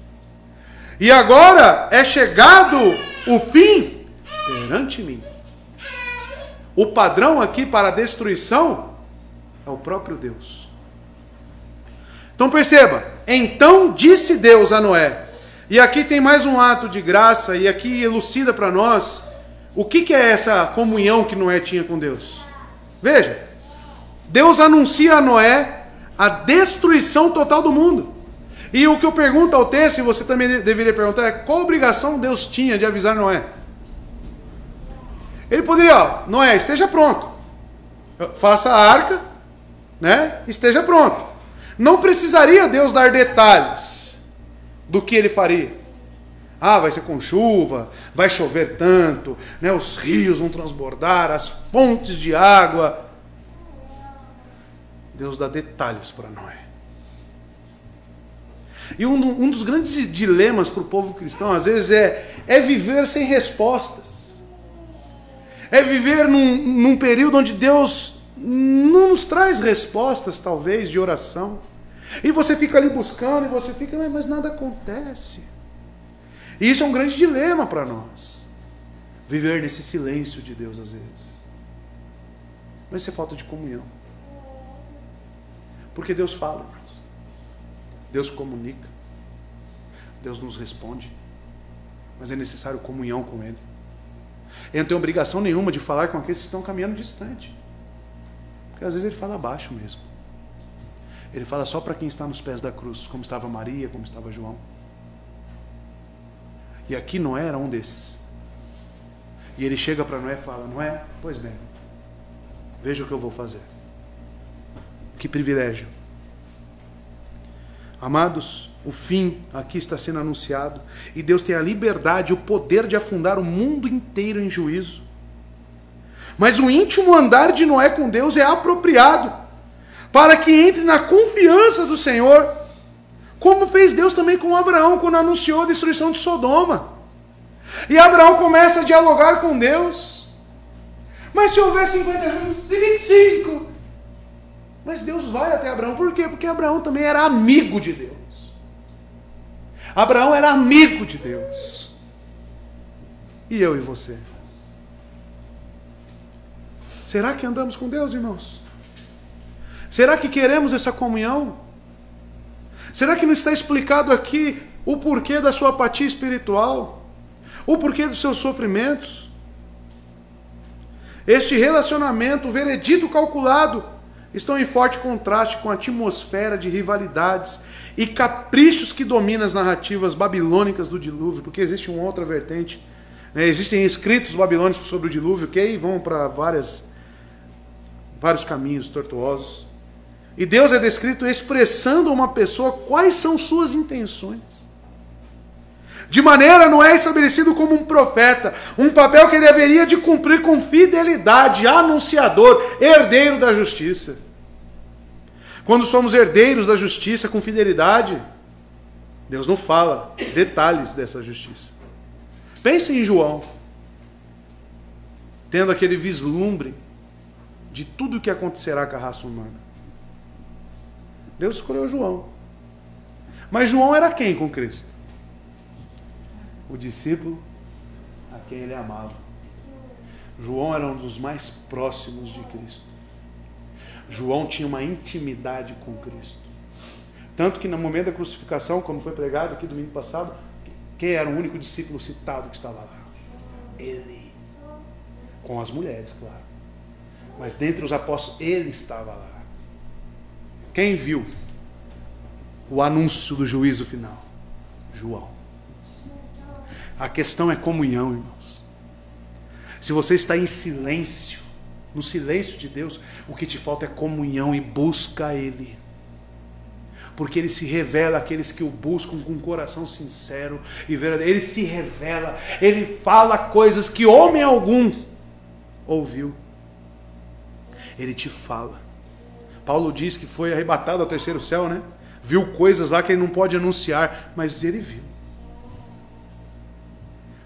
E agora é chegado o fim perante mim. O padrão aqui para a destruição é o próprio Deus. Então perceba, então disse Deus a Noé: E aqui tem mais um ato de graça, e aqui elucida para nós o que é essa comunhão que Noé tinha com Deus. Veja, Deus anuncia a Noé a destruição total do mundo. E o que eu pergunto ao texto, e você também deveria perguntar, é qual obrigação Deus tinha de avisar Noé? Ele poderia, Noé, esteja pronto. Faça a arca, né? Esteja pronto. Não precisaria Deus dar detalhes do que ele faria. Vai ser com chuva, vai chover tanto, né? Os rios vão transbordar, as fontes de água. Deus dá detalhes para Noé. E um dos grandes dilemas para o povo cristão, às vezes, é viver sem respostas. É viver num período onde Deus não nos traz respostas, talvez, de oração. E você fica ali buscando, e você fica, mas nada acontece. E isso é um grande dilema para nós. Viver nesse silêncio de Deus, às vezes. Mas isso é falta de comunhão. Porque Deus fala, irmãos. Deus comunica. Deus nos responde. Mas é necessário comunhão com Ele. Ele não tem obrigação nenhuma de falar com aqueles que estão caminhando distante. Porque às vezes Ele fala baixo mesmo. Ele fala só para quem está nos pés da cruz, como estava Maria, como estava João. E aqui Noé era um desses. E ele chega para Noé e fala, Noé, pois bem, veja o que eu vou fazer. Que privilégio. Amados, o fim aqui está sendo anunciado. E Deus tem a liberdade e o poder de afundar o mundo inteiro em juízo. Mas o íntimo andar de Noé com Deus é apropriado para que entre na confiança do Senhor, como fez Deus também com Abraão, quando anunciou a destruição de Sodoma. E Abraão começa a dialogar com Deus. Mas se houver 50 justos, 25. Mas Deus vai até Abraão. Por quê? Porque Abraão também era amigo de Deus. Abraão era amigo de Deus. E eu e você? Será que andamos com Deus, irmãos? Será que queremos essa comunhão? Será que não está explicado aqui o porquê da sua apatia espiritual? O porquê dos seus sofrimentos? Este relacionamento, o veredito calculado, estão em forte contraste com a atmosfera de rivalidades e caprichos que domina as narrativas babilônicas do dilúvio, porque existe uma outra vertente, né? Existem escritos babilônicos sobre o dilúvio que aí vão para vários caminhos tortuosos. E Deus é descrito expressando a uma pessoa quais são suas intenções. De maneira não é estabelecido como um profeta, um papel que ele haveria de cumprir com fidelidade, anunciador, herdeiro da justiça. Quando somos herdeiros da justiça com fidelidade, Deus não fala detalhes dessa justiça. Pense em João, tendo aquele vislumbre de tudo o que acontecerá com a raça humana. Deus escolheu João. Mas João era quem com Cristo? O discípulo a quem ele amava. João era um dos mais próximos de Cristo. João tinha uma intimidade com Cristo. Tanto que no momento da crucificação, como foi pregado aqui domingo passado, quem era o único discípulo citado que estava lá? Ele. Com as mulheres, claro. Mas dentre os apóstolos, ele estava lá. Quem viu o anúncio do juízo final? João. A questão é comunhão, irmãos. Se você está em silêncio, no silêncio de Deus, o que te falta é comunhão e busca Ele. Porque Ele se revela àqueles que o buscam com um coração sincero e verdadeiro. Ele se revela, Ele fala coisas que homem algum ouviu. Ele te fala. Paulo diz que foi arrebatado ao terceiro céu, né? Viu coisas lá que ele não pode anunciar, mas ele viu.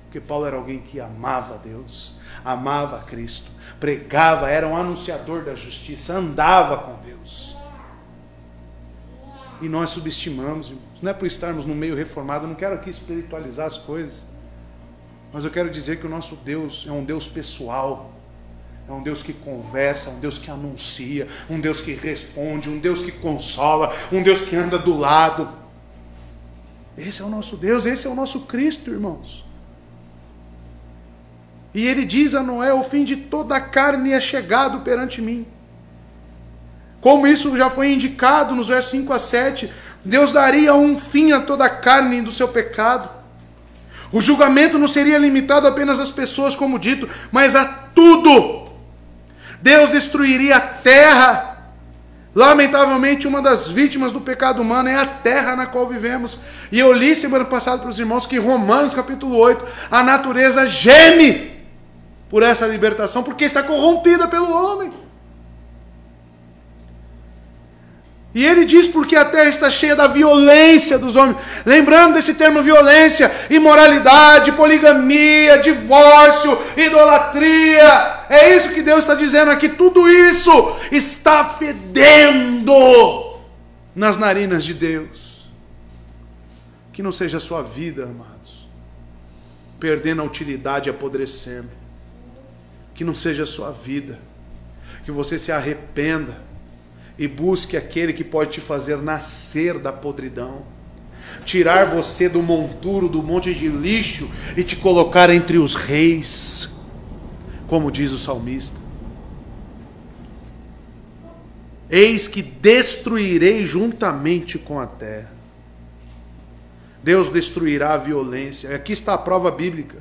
Porque Paulo era alguém que amava a Deus, amava a Cristo, pregava, era um anunciador da justiça, andava com Deus. E nós subestimamos, irmãos. Não é por estarmos no meio reformado, eu não quero aqui espiritualizar as coisas, mas eu quero dizer que o nosso Deus é um Deus pessoal. É um Deus que conversa, um Deus que anuncia, um Deus que responde, um Deus que consola, um Deus que anda do lado. Esse é o nosso Deus, esse é o nosso Cristo, irmãos. E ele diz a Noé: o fim de toda a carne é chegado perante mim. Como isso já foi indicado nos versos 5 a 7, Deus daria um fim a toda a carne do seu pecado. O julgamento não seria limitado apenas às pessoas, como dito, mas a tudo. Deus destruiria a terra. Lamentavelmente, uma das vítimas do pecado humano é a terra na qual vivemos. E eu li semana passada para os irmãos que em Romanos capítulo 8, a natureza geme por essa libertação, porque está corrompida pelo homem. E ele diz porque a terra está cheia da violência dos homens. Lembrando desse termo violência: imoralidade, poligamia, divórcio, idolatria. É isso que Deus está dizendo aqui. Tudo isso está fedendo nas narinas de Deus. Que não seja a sua vida, amados, perdendo a utilidade e apodrecendo. Que não seja a sua vida. Que você se arrependa e busque aquele que pode te fazer nascer da podridão, tirar você do monturo, do monte de lixo e te colocar entre os reis, como diz o salmista. Eis que destruirei juntamente com a terra. Deus destruirá a violência. Aqui está a prova bíblica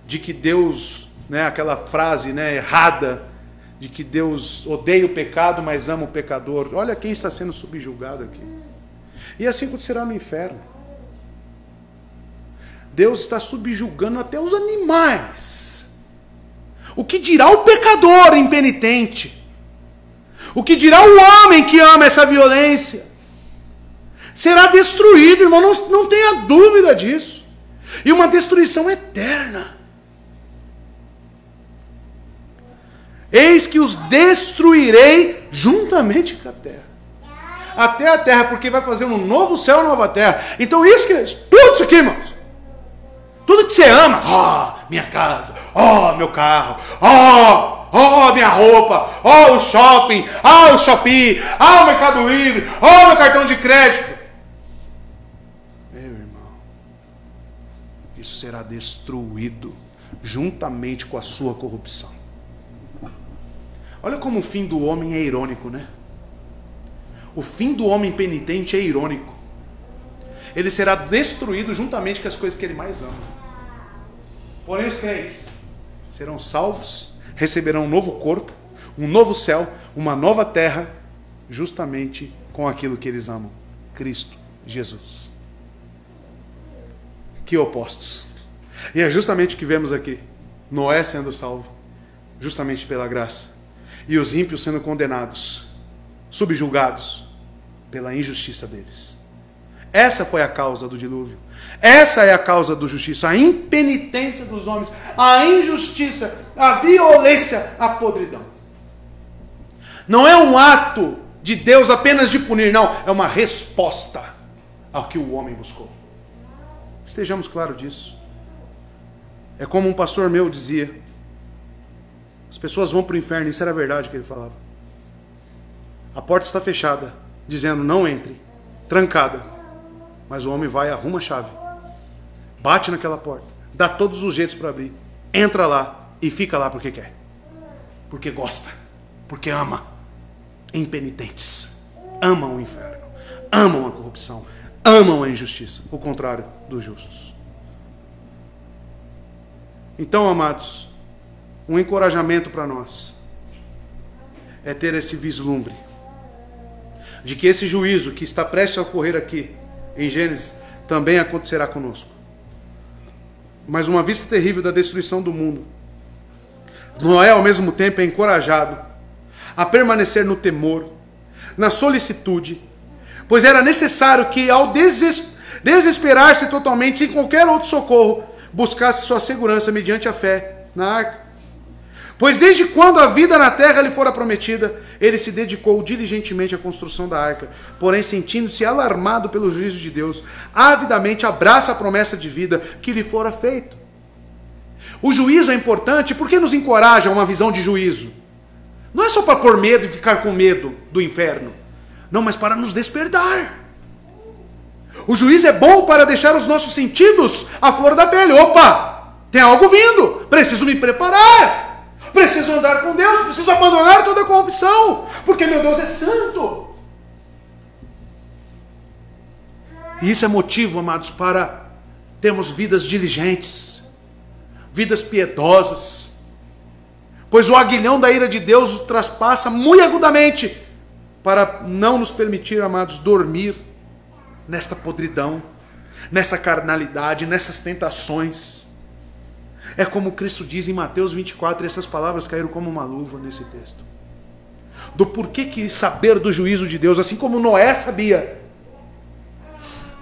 de que Deus, aquela frase errada, de que Deus odeia o pecado, mas ama o pecador. Olha quem está sendo subjugado aqui. E assim acontecerá no inferno. Deus está subjugando até os animais. O que dirá o pecador impenitente? O que dirá o homem que ama essa violência? Será destruído, irmão, não tenha dúvida disso. E uma destruição eterna. Eis que os destruirei juntamente com a terra. Até a terra, porque vai fazer um novo céu e nova terra. Então isso que tudo isso aqui, irmãos, tudo que você ama, minha casa, meu carro, minha roupa, o shopping, o Shopee, o Mercado Livre, meu cartão de crédito. Meu irmão, isso será destruído juntamente com a sua corrupção. Olha como o fim do homem é irônico, né? O fim do homem penitente é irônico. Ele será destruído juntamente com as coisas que ele mais ama. Porém, os crentes serão salvos, receberão um novo corpo, um novo céu, uma nova terra, justamente com aquilo que eles amam: Cristo Jesus. Que opostos. E é justamente o que vemos aqui: Noé sendo salvo, justamente pela graça. E os ímpios sendo condenados, subjugados pela injustiça deles. Essa foi a causa do dilúvio. Essa é a causa do justiça. A impenitência dos homens, a injustiça, a violência, a podridão. Não é um ato de Deus apenas de punir, não. É uma resposta ao que o homem buscou. Estejamos claros disso. É como um pastor meu dizia: as pessoas vão para o inferno. Isso era verdade que ele falava. A porta está fechada, dizendo: não entre, trancada. Mas o homem vai, arruma a chave, bate naquela porta, dá todos os jeitos para abrir, entra lá e fica lá porque quer, porque gosta, porque ama. Impenitentes amam o inferno, amam a corrupção, amam a injustiça, o contrário dos justos. Então, amados, um encorajamento para nós é ter esse vislumbre de que esse juízo que está prestes a ocorrer aqui em Gênesis também acontecerá conosco. Mas uma vista terrível da destruição do mundo, Noé ao mesmo tempo é encorajado a permanecer no temor, na solicitude, pois era necessário que, ao desesperar-se totalmente, sem qualquer outro socorro, buscasse sua segurança mediante a fé na arca. Pois desde quando a vida na terra lhe fora prometida, ele se dedicou diligentemente à construção da arca. Porém, sentindo-se alarmado pelo juízo de Deus, avidamente abraça a promessa de vida que lhe fora feita. O juízo é importante porque nos encoraja a uma visão de juízo. Não é só para pôr medo e ficar com medo do inferno. Não, mas para nos despertar. O juízo é bom para deixar os nossos sentidos à flor da pele. Opa, tem algo vindo, preciso me preparar, preciso andar com Deus, preciso abandonar toda a corrupção, porque meu Deus é santo. E isso é motivo, amados, para termos vidas diligentes, vidas piedosas, pois o aguilhão da ira de Deus o traspassa muito agudamente, para não nos permitir, amados, dormir nesta podridão, nesta carnalidade, nessas tentações. É como Cristo diz em Mateus 24, e essas palavras caíram como uma luva nesse texto. Do porquê que saber do juízo de Deus, assim como Noé sabia,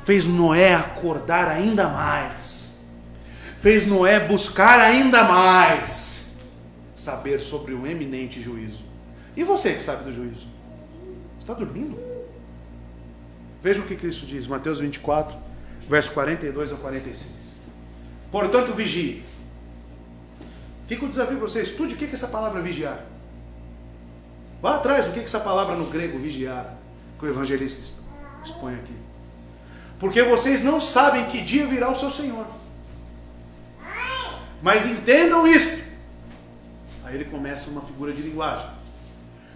fez Noé acordar ainda mais, fez Noé buscar ainda mais saber sobre o eminente juízo. E você que sabe do juízo? Está dormindo? Veja o que Cristo diz, Mateus 24, verso 42 a 46. Portanto, vigie. Fica o desafio para você, estude o que é essa palavra vigiar. Vá atrás do que é essa palavra no grego vigiar, que o evangelista expõe aqui. Porque vocês não sabem que dia virá o seu Senhor. Mas entendam isto. Aí ele começa uma figura de linguagem.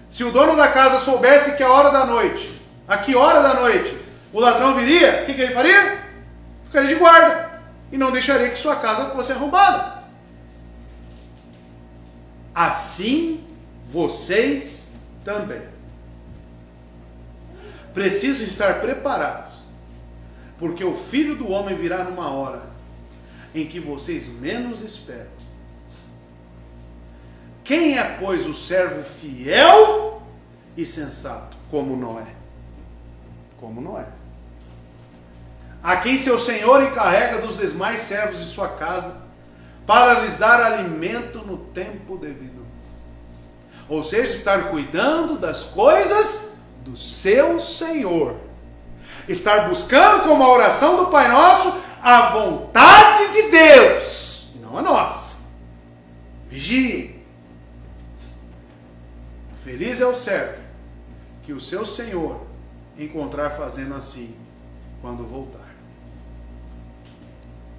Se o dono da casa soubesse que a hora da noite, a que hora da noite o ladrão viria, o que ele faria? Ficaria de guarda e não deixaria que sua casa fosse arrombada. Assim vocês também precisam estar preparados, porque o Filho do Homem virá numa hora em que vocês menos esperam. Quem é, pois, o servo fiel e sensato, como Noé? Como Noé. A quem seu senhor encarrega dos demais servos de sua casa, para lhes dar alimento no tempo devido. Ou seja, estar cuidando das coisas do seu Senhor. Estar buscando, como a oração do Pai Nosso, a vontade de Deus, e não a nossa. Vigie. Feliz é o servo que o seu Senhor encontrar fazendo assim quando voltar.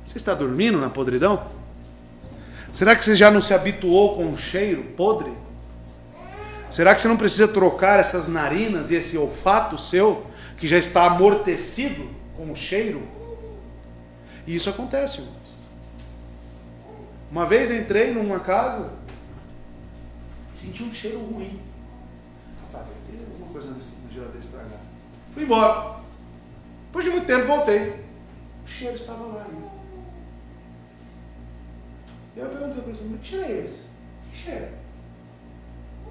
Você está dormindo na podridão? Será que você já não se habituou com o cheiro podre? Será que você não precisa trocar essas narinas e esse olfato seu, que já está amortecido com o cheiro? E isso acontece, irmãos. Uma vez entrei numa casa e senti um cheiro ruim. Eu falei, vai ter alguma coisa na geladeira estragada. Fui embora. Depois de muito tempo voltei. O cheiro estava lá ainda. E eu perguntei para ele, que cheiro é esse? Que cheiro? A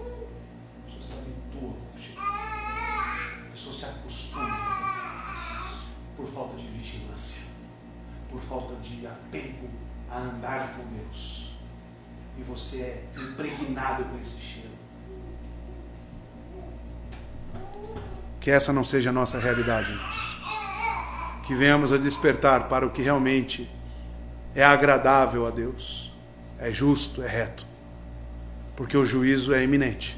pessoa se habitua com o cheiro. A pessoa se acostuma por falta de vigilância, por falta de apego a andar com Deus. E você é impregnado com esse cheiro. Que essa não seja a nossa realidade, irmãos. Que venhamos a despertar para o que realmente é agradável a Deus, é justo, é reto. Porque o juízo é iminente.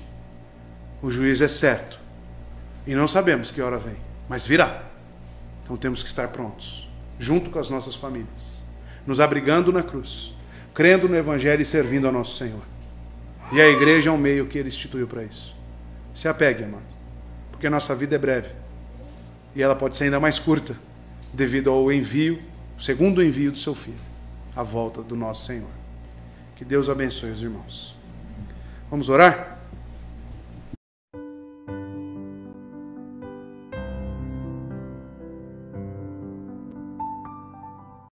O juízo é certo. E não sabemos que hora vem, mas virá. Então temos que estar prontos, junto com as nossas famílias, nos abrigando na cruz, crendo no Evangelho e servindo ao nosso Senhor. E a igreja é um meio que Ele instituiu para isso. Se apegue, amados, porque a nossa vida é breve. E ela pode ser ainda mais curta, devido ao envio, o segundo envio do seu Filho, a volta do nosso Senhor. Que Deus abençoe os irmãos. Vamos orar?